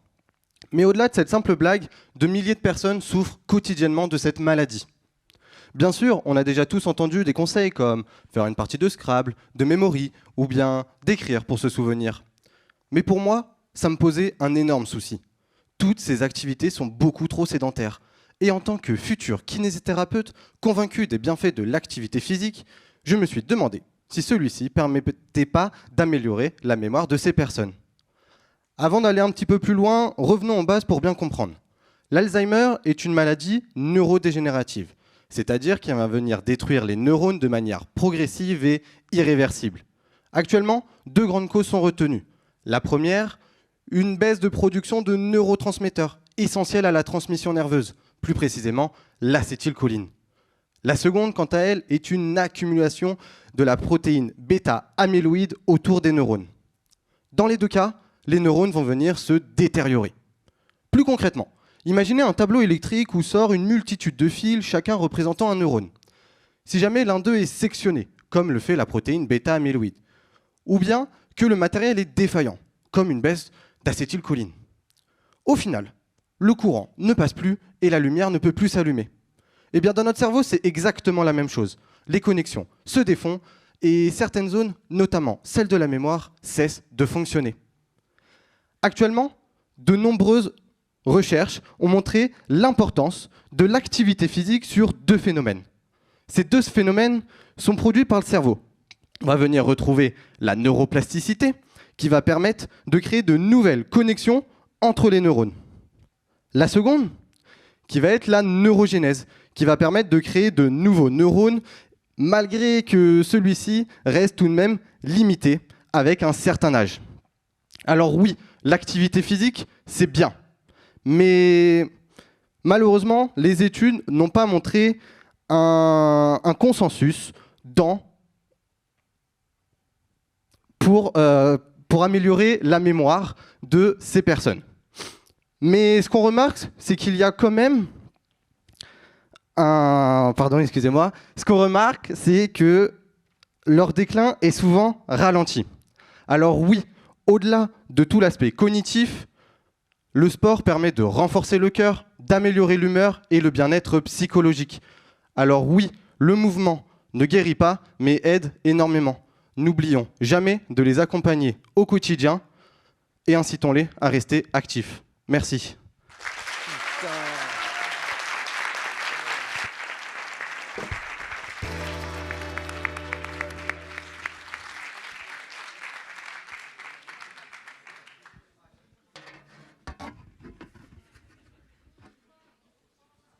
Mais au-delà de cette simple blague, de milliers de personnes souffrent quotidiennement de cette maladie. Bien sûr, on a déjà tous entendu des conseils comme faire une partie de Scrabble, de Memory, ou bien d'écrire pour se souvenir. Mais pour moi, ça me posait un énorme souci. Toutes ces activités sont beaucoup trop sédentaires. Et en tant que futur kinésithérapeute convaincu des bienfaits de l'activité physique, je me suis demandé si celui-ci ne permettait pas d'améliorer la mémoire de ces personnes. Avant d'aller un petit peu plus loin, revenons en base pour bien comprendre. L'Alzheimer est une maladie neurodégénérative, c'est-à-dire qui va venir détruire les neurones de manière progressive et irréversible. Actuellement, 2 grandes causes sont retenues. La première, une baisse de production de neurotransmetteurs essentiels à la transmission nerveuse, plus précisément l'acétylcholine. La seconde, quant à elle, est une accumulation de la protéine bêta-amyloïde autour des neurones. Dans les 2 cas, les neurones vont venir se détériorer. Plus concrètement, imaginez un tableau électrique où sort une multitude de fils, chacun représentant un neurone. Si jamais l'un d'eux est sectionné, comme le fait la protéine bêta-amyloïde, ou bien que le matériel est défaillant, comme une baisse d'acétylcholine. Au final, le courant ne passe plus et la lumière ne peut plus s'allumer. Eh bien, dans notre cerveau, c'est exactement la même chose. Les connexions se défont et certaines zones, notamment celle de la mémoire, cessent de fonctionner. Actuellement, de nombreuses recherches ont montré l'importance de l'activité physique sur 2 phénomènes. Ces 2 phénomènes sont produits par le cerveau. On va venir retrouver la neuroplasticité, qui va permettre de créer de nouvelles connexions entre les neurones. La seconde, qui va être la neurogénèse, qui va permettre de créer de nouveaux neurones, malgré que celui-ci reste tout de même limité avec un certain âge. Alors oui, l'activité physique, c'est bien. Mais malheureusement, les études n'ont pas montré un consensus pour améliorer la mémoire de ces personnes. Mais ce qu'on remarque, c'est qu'il y a quand même Ce qu'on remarque, c'est que leur déclin est souvent ralenti. Alors oui, au-delà de tout l'aspect cognitif, le sport permet de renforcer le cœur, d'améliorer l'humeur et le bien-être psychologique. Alors oui, le mouvement ne guérit pas, mais aide énormément. N'oublions jamais de les accompagner au quotidien et incitons-les à rester actifs. Merci.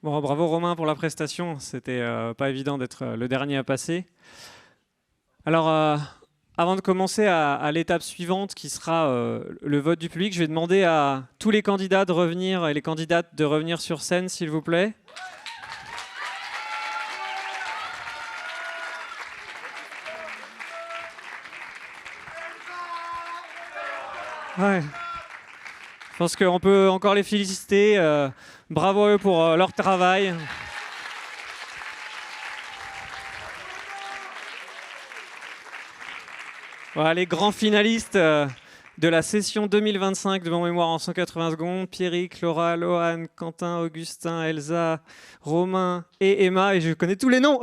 Bon, bravo Romain pour la prestation, c'était pas évident d'être le dernier à passer. Alors, avant de commencer à l'étape suivante qui sera le vote du public, je vais demander à tous les candidats de revenir et les candidates de revenir sur scène, s'il vous plaît. Ouais. Je pense qu'on peut encore les féliciter. Bravo à eux pour leur travail. Voilà, les grands finalistes de la session 2025 de Mon Mémoire en 180 secondes. Pierrick, Laura, Lohan, Quentin, Augustin, Elsa, Romain et Emma. Et je connais tous les noms.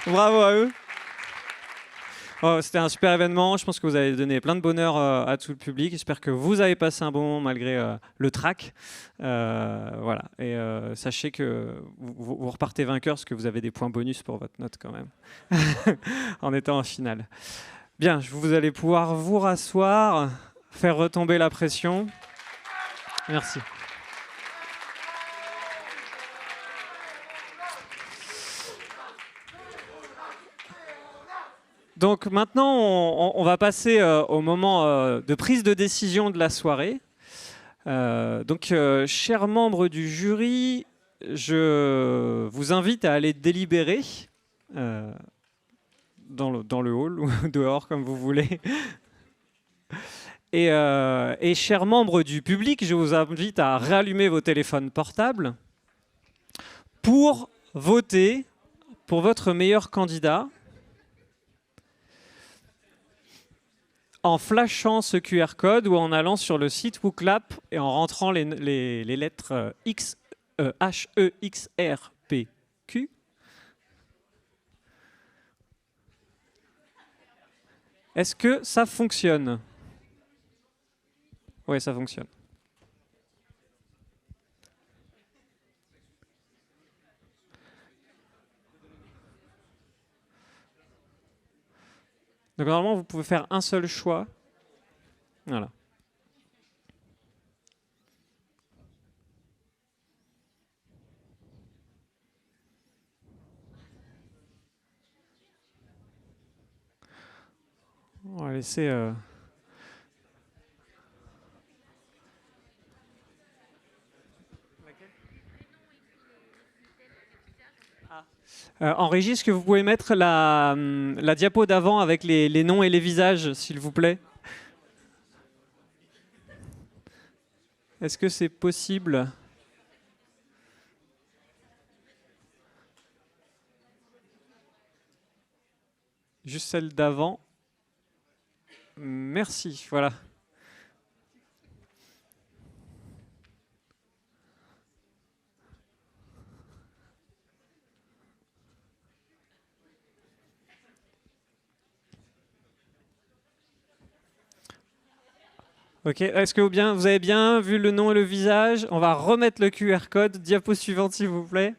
Bravo à eux. Oh, c'était un super événement. Je pense que vous avez donné plein de bonheur à tout le public. J'espère que vous avez passé un bon moment malgré le trac. Voilà. Et sachez que vous repartez vainqueur parce que vous avez des points bonus pour votre note quand même, en étant en finale. Bien, vous allez pouvoir vous rasseoir, faire retomber la pression. Merci. Donc maintenant, on va passer au moment de prise de décision de la soirée. Chers membres du jury, je vous invite à aller délibérer dans le hall ou dehors, comme vous voulez. Et chers membres du public, je vous invite à rallumer vos téléphones portables pour voter pour votre meilleur candidat, en flashant ce QR code ou en allant sur le site WooClap et en rentrant les lettres H, E, X, R, P, Q. Est-ce que ça fonctionne? Oui, ça fonctionne. Donc normalement, vous pouvez faire un seul choix. Voilà. On va laisser... en régie, est-ce que vous pouvez mettre la diapo d'avant avec les noms et les visages, s'il vous plaît? Est-ce que c'est possible? Juste celle d'avant. Merci, voilà. Ok, est-ce que vous avez bien vu le nom et le visage? On va remettre le QR code. Diapo suivante, s'il vous plaît.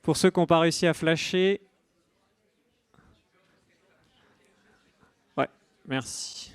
Pour ceux qui n'ont pas réussi à flasher. Ouais, merci.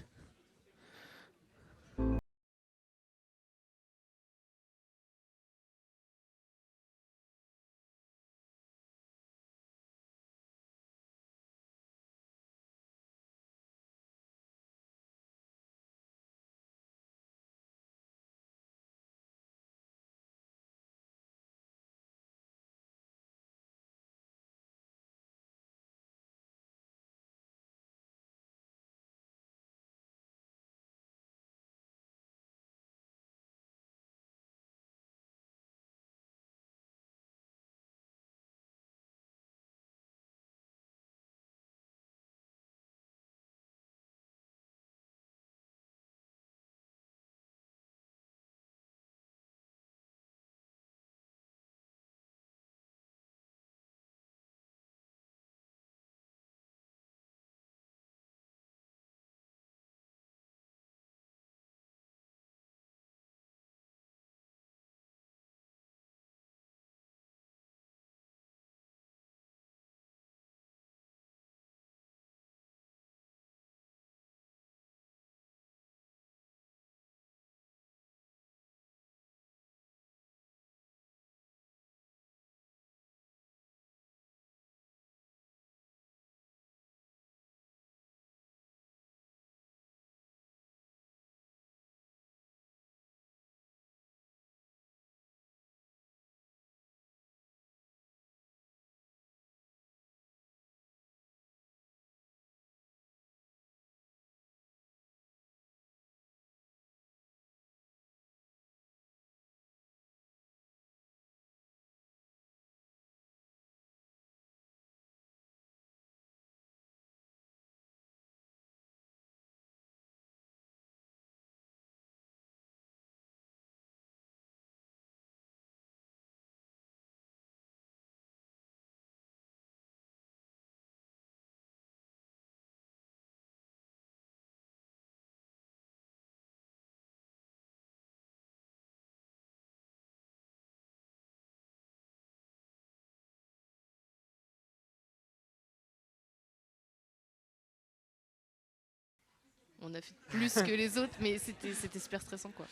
On a fait plus que les autres, mais c'était super stressant, quoi.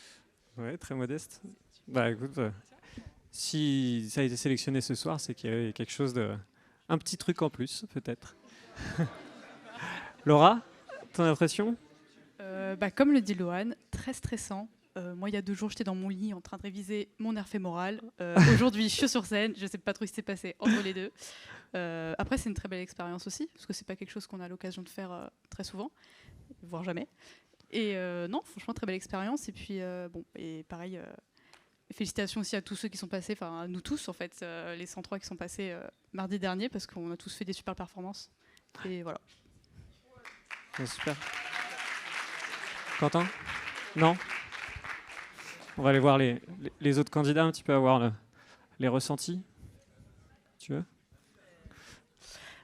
Ouais, très modeste. Bah écoute, si ça a été sélectionné ce soir, c'est qu'il y a quelque chose de... Un petit truc en plus, peut-être. Laura, ton impression? Comme le dit Lohan, très stressant. Moi, il y a 2 jours, j'étais dans mon lit en train de réviser mon air fémoral. Aujourd'hui, je suis sur scène. Je ne sais pas trop ce qui s'est passé entre les deux. Après, c'est une très belle expérience aussi, parce que c'est pas quelque chose qu'on a l'occasion de faire très souvent, voire jamais. Et non, franchement, très belle expérience. Et puis, et pareil, félicitations aussi à tous ceux qui sont passés, enfin à nous tous en fait, les 103 qui sont passés mardi dernier, parce qu'on a tous fait des super performances. Et voilà. C'est super. Quentin? Non? On va aller voir les autres candidats un petit peu, avoir les ressentis. Tu veux?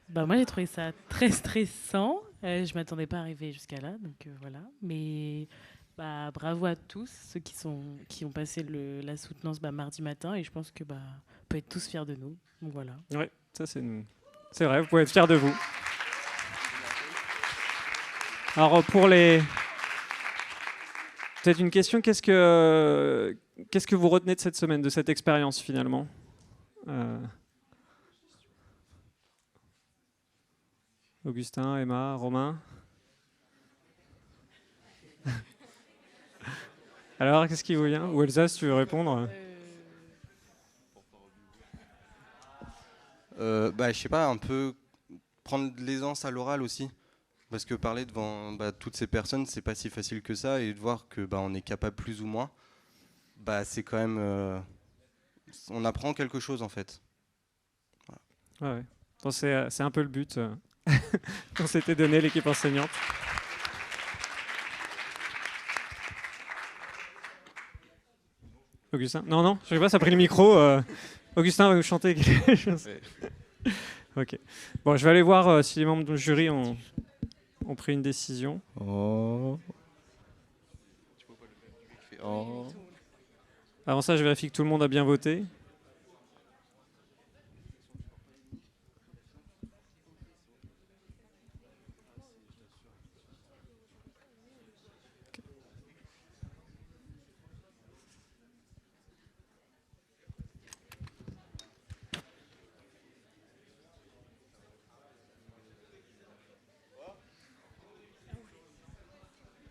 Moi, j'ai trouvé ça très stressant. Je ne m'attendais pas à arriver jusqu'à là, donc voilà. Mais bravo à tous ceux qui ont passé la soutenance mardi matin, et je pense que on peut être tous fiers de nous. Donc voilà. Oui, ça c'est vrai, vous pouvez être fiers de vous. Alors pour les... Peut-être une question, qu'est-ce que vous retenez de cette semaine, de cette expérience finalement? Augustin, Emma, Romain? Alors, qu'est-ce qui vous vient? Ou Elsa, si tu veux répondre? Je sais pas, un peu prendre de l'aisance à l'oral aussi. Parce que parler devant toutes ces personnes, c'est pas si facile que ça, et de voir que on est capable plus ou moins, c'est quand même... on apprend quelque chose en fait. Voilà. Ouais. Bon, c'est un peu le but qu'on s'était donné, l'équipe enseignante. Augustin? Non, je sais pas, ça a pris le micro. Augustin va nous chanter quelque chose. Ok. Bon, je vais aller voir si les membres du jury ont pris une décision. Oh. Avant ça, je vérifie que tout le monde a bien voté.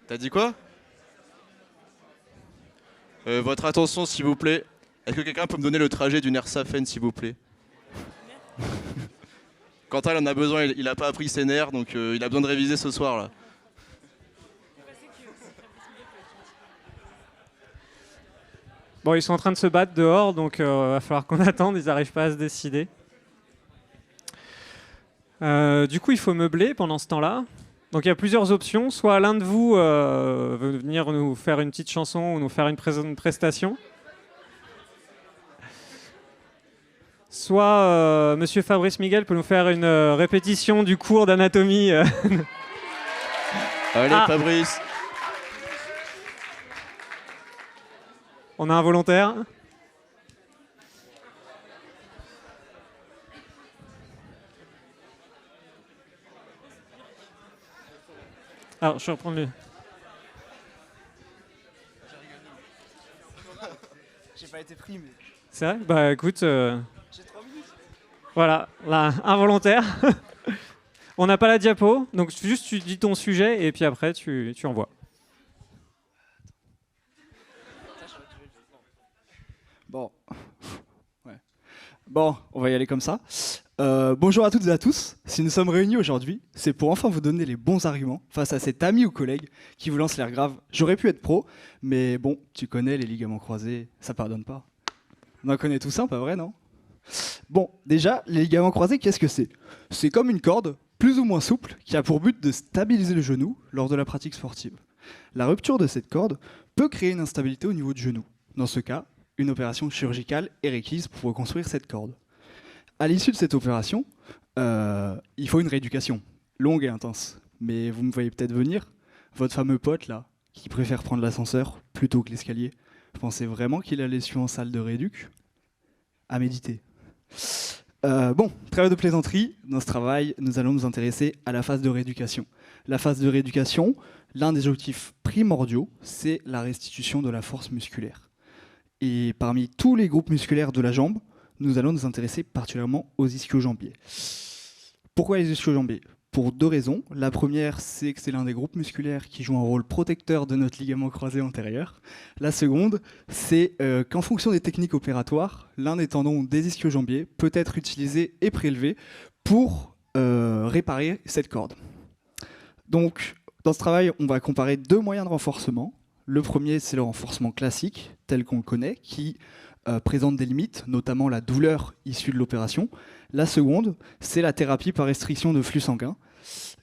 T'as dit quoi? Votre attention, s'il vous plaît. Est-ce que quelqu'un peut me donner le trajet d'une Airsafen, s'il vous plaît? Quentin, il en a besoin, il n'a pas appris ses nerfs, donc il a besoin de réviser ce soir là. Bon, ils sont en train de se battre dehors, donc va falloir qu'on attende, ils n'arrivent pas à se décider. Du coup, il faut meubler pendant ce temps-là. Donc il y a plusieurs options. Soit l'un de vous veut venir nous faire une petite chanson ou nous faire une prestation. Soit Monsieur Fabrice Miguel peut nous faire une répétition du cours d'anatomie. Allez, Fabrice. On a un volontaire. Alors, je vais reprendre le... J'ai pas été pris, mais... C'est vrai? Bah écoute... J'ai 3 minutes. Voilà, là, un volontaire. On n'a pas la diapo, donc juste tu dis ton sujet et puis après tu envoies. Bon. Ouais. Bon, on va y aller comme ça. Bonjour à toutes et à tous. Si nous sommes réunis aujourd'hui, c'est pour enfin vous donner les bons arguments face à cet ami ou collègue qui vous lance l'air grave. J'aurais pu être pro, mais bon, tu connais les ligaments croisés, ça pardonne pas. On en connaît tous un, pas vrai, non? Bon, déjà, les ligaments croisés, qu'est-ce que c'est? C'est comme une corde, plus ou moins souple, qui a pour but de stabiliser le genou lors de la pratique sportive. La rupture de cette corde peut créer une instabilité au niveau du genou. Dans ce cas, une opération chirurgicale est requise pour reconstruire cette corde. À l'issue de cette opération, il faut une rééducation, longue et intense. Mais vous me voyez peut-être venir, votre fameux pote là, qui préfère prendre l'ascenseur plutôt que l'escalier, pensez vraiment qu'il allait suivre en salle de rééduc? À méditer. Bon, trêve de plaisanterie, dans ce travail, nous allons nous intéresser à la phase de rééducation. La phase de rééducation, l'un des objectifs primordiaux, c'est la restitution de la force musculaire. Et parmi tous les groupes musculaires de la jambe, nous allons nous intéresser particulièrement aux ischio-jambiers. Pourquoi les ischio-jambiers ? Pour 2 raisons. La première, c'est que c'est l'un des groupes musculaires qui joue un rôle protecteur de notre ligament croisé antérieur. La seconde, c'est qu'en fonction des techniques opératoires, l'un des tendons des ischio-jambiers peut être utilisé et prélevé pour réparer cette corde. Donc, dans ce travail, on va comparer 2 moyens de renforcement. Le premier, c'est le renforcement classique, tel qu'on le connaît, qui présente des limites, notamment la douleur issue de l'opération. La seconde, c'est la thérapie par restriction de flux sanguin.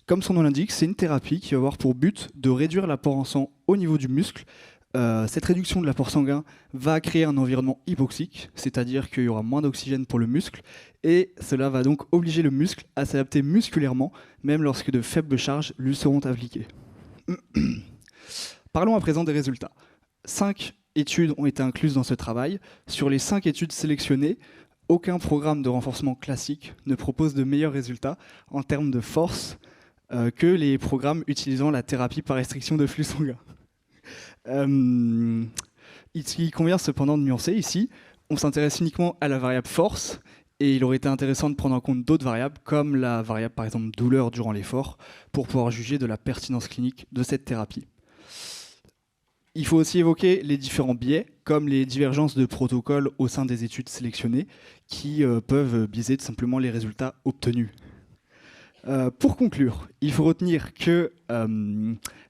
Comme son nom l'indique, c'est une thérapie qui va avoir pour but de réduire l'apport en sang au niveau du muscle. Cette réduction de l'apport sanguin va créer un environnement hypoxique, c'est-à-dire qu'il y aura moins d'oxygène pour le muscle, et cela va donc obliger le muscle à s'adapter musculairement, même lorsque de faibles charges lui seront appliquées. Parlons à présent des résultats. 5 études ont été incluses dans ce travail. Sur les 5 études sélectionnées, aucun programme de renforcement classique ne propose de meilleurs résultats en termes de force que les programmes utilisant la thérapie par restriction de flux sanguin. Il convient cependant de nuancer ici. On s'intéresse uniquement à la variable force et il aurait été intéressant de prendre en compte d'autres variables comme la variable par exemple douleur durant l'effort pour pouvoir juger de la pertinence clinique de cette thérapie. Il faut aussi évoquer les différents biais, comme les divergences de protocoles au sein des études sélectionnées, qui peuvent biaiser tout simplement les résultats obtenus. Pour conclure, il faut retenir que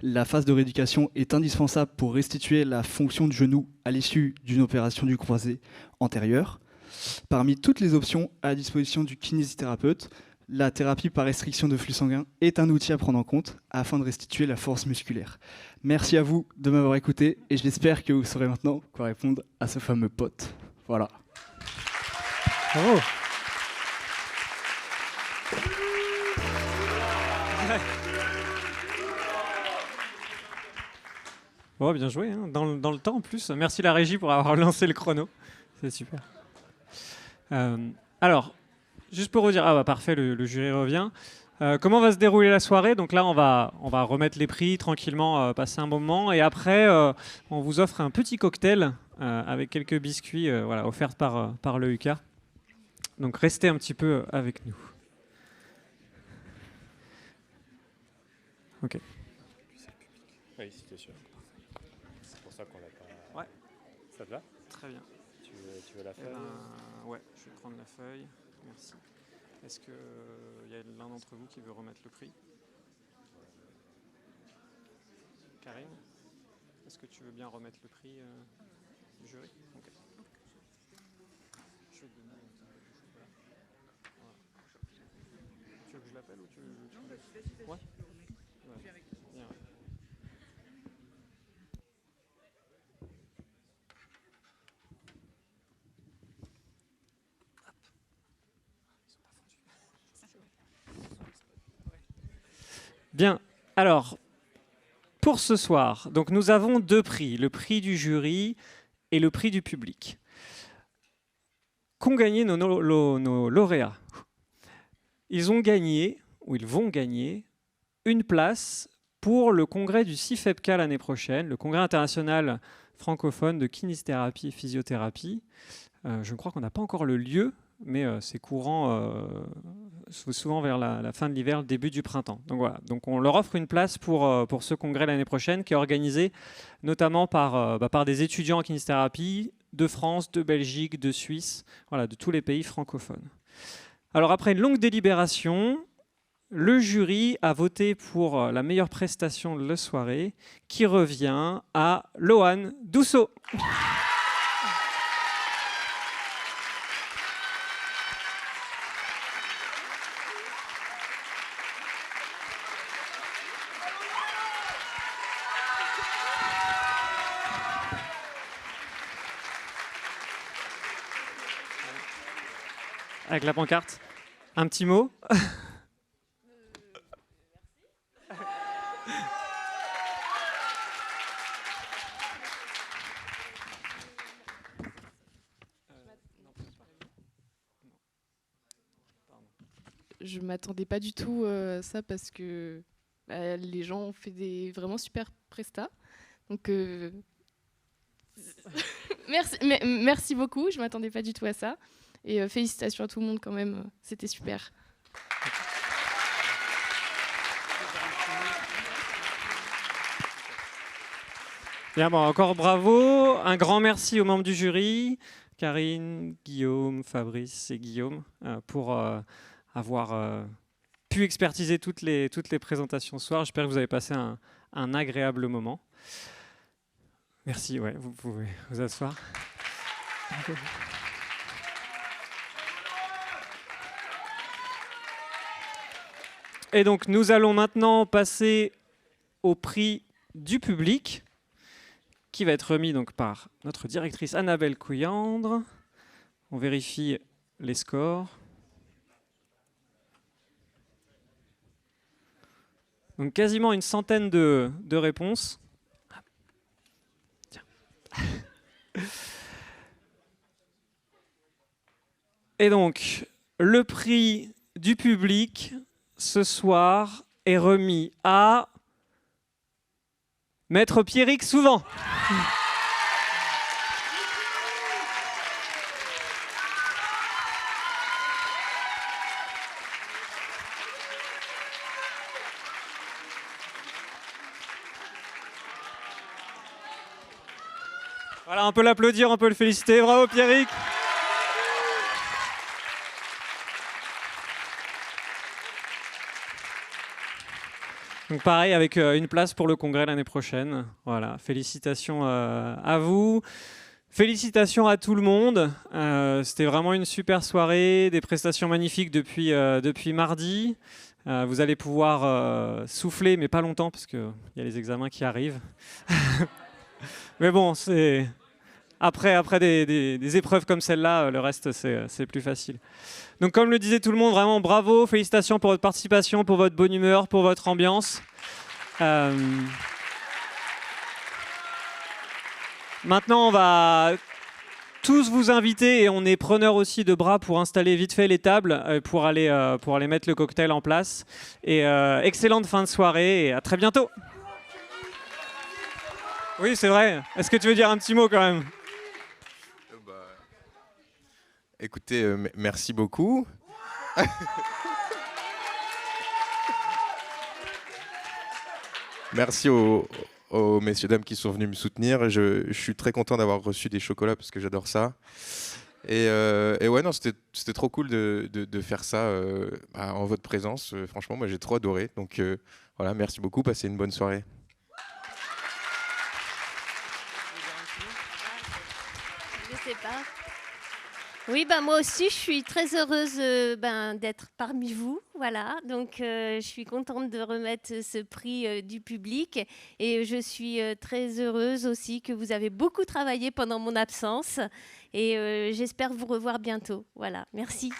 la phase de rééducation est indispensable pour restituer la fonction du genou à l'issue d'une opération du croisé antérieur. Parmi toutes les options à disposition du kinésithérapeute, la thérapie par restriction de flux sanguin est un outil à prendre en compte afin de restituer la force musculaire. Merci à vous de m'avoir écouté et j'espère que vous saurez maintenant quoi répondre à ce fameux pote. Voilà. Bravo. Oh, bien joué, hein. Dans le temps en plus. Merci la régie pour avoir lancé le chrono. C'est super. Alors, juste pour redire, ah bah parfait, le jury revient. Comment va se dérouler la soirée? Donc là, on va remettre les prix tranquillement, passer un moment. Et après, on vous offre un petit cocktail avec quelques biscuits voilà, offerts par l'EUK. Donc restez un petit peu avec nous. Ok. Oui, c'était sûr. C'est pour ça qu'on l'a pas. Ouais. Ça te va? Très bien. Tu veux la feuille? Ouais, je vais prendre la feuille. Merci. Est-ce qu'il y a l'un d'entre vous qui veut remettre le prix? Karine, est-ce que tu veux bien remettre le prix du jury? Okay. Je vais te donner un petit peu de chocolat. Voilà. Tu veux que je l'appelle ou tu veux... Ouais. Bien, ouais. Bien, alors, pour ce soir, donc nous avons 2 prix, le prix du jury et le prix du public. Qu'ont gagné nos lauréats? Ils ont gagné, ou ils vont gagner, une place pour le congrès du CIFEPK l'année prochaine, le congrès international francophone de kinésithérapie et physiothérapie. Je crois qu'on n'a pas encore le lieu, mais c'est courant souvent vers la fin de l'hiver, le début du printemps. Donc voilà, donc on leur offre une place pour ce congrès l'année prochaine, qui est organisé notamment par des étudiants en kinésithérapie de France, de Belgique, de Suisse, voilà, de tous les pays francophones. Alors après une longue délibération, le jury a voté pour la meilleure prestation de la soirée, qui revient à Lohan Douceau. Avec la pancarte. Un petit mot. Je m'attendais pas du tout à ça parce que les gens ont fait des vraiment super prestats. Donc, merci beaucoup, je ne m'attendais pas du tout à ça. Et félicitations à tout le monde quand même, c'était super. Bien, bon, encore bravo. Un grand merci aux membres du jury, Karine, Guillaume, Fabrice et Guillaume, pour avoir pu expertiser toutes les présentations ce soir. J'espère que vous avez passé un agréable moment. Merci, ouais, vous pouvez vous asseoir. Et donc, nous allons maintenant passer au prix du public, qui va être remis donc par notre directrice Annabelle Couillandre. On vérifie les scores. Donc quasiment une centaine de réponses. Tiens. Et donc, le prix du public ce soir est remis à Maître Pierrick Souvent. Voilà, on peut l'applaudir, on peut le féliciter. Bravo Pierrick. Donc pareil, avec une place pour le congrès l'année prochaine. Voilà, félicitations à vous. Félicitations à tout le monde. C'était vraiment une super soirée, des prestations magnifiques depuis mardi. Vous allez pouvoir souffler, mais pas longtemps, parce qu'il y a les examens qui arrivent. Mais bon, c'est après des épreuves comme celle-là, le reste, c'est plus facile. Donc comme le disait tout le monde, vraiment bravo, félicitations pour votre participation, pour votre bonne humeur, pour votre ambiance. Maintenant, on va tous vous inviter, et on est preneurs aussi de bras pour installer vite fait les tables, pour aller mettre le cocktail en place. Et excellente fin de soirée, et à très bientôt. Oui, c'est vrai. Est-ce que tu veux dire un petit mot quand même ? Écoutez, merci beaucoup. Merci aux messieurs dames qui sont venus me soutenir. Je suis très content d'avoir reçu des chocolats parce que j'adore ça. Et ouais, non, c'était trop cool de faire ça en votre présence. Franchement, moi j'ai trop adoré. Donc voilà, merci beaucoup. Passez une bonne soirée. Je sais pas. Oui, moi aussi, je suis très heureuse d'être parmi vous. Voilà, donc je suis contente de remettre ce prix du public. Et je suis très heureuse aussi que vous avez beaucoup travaillé pendant mon absence. Et j'espère vous revoir bientôt. Voilà, merci.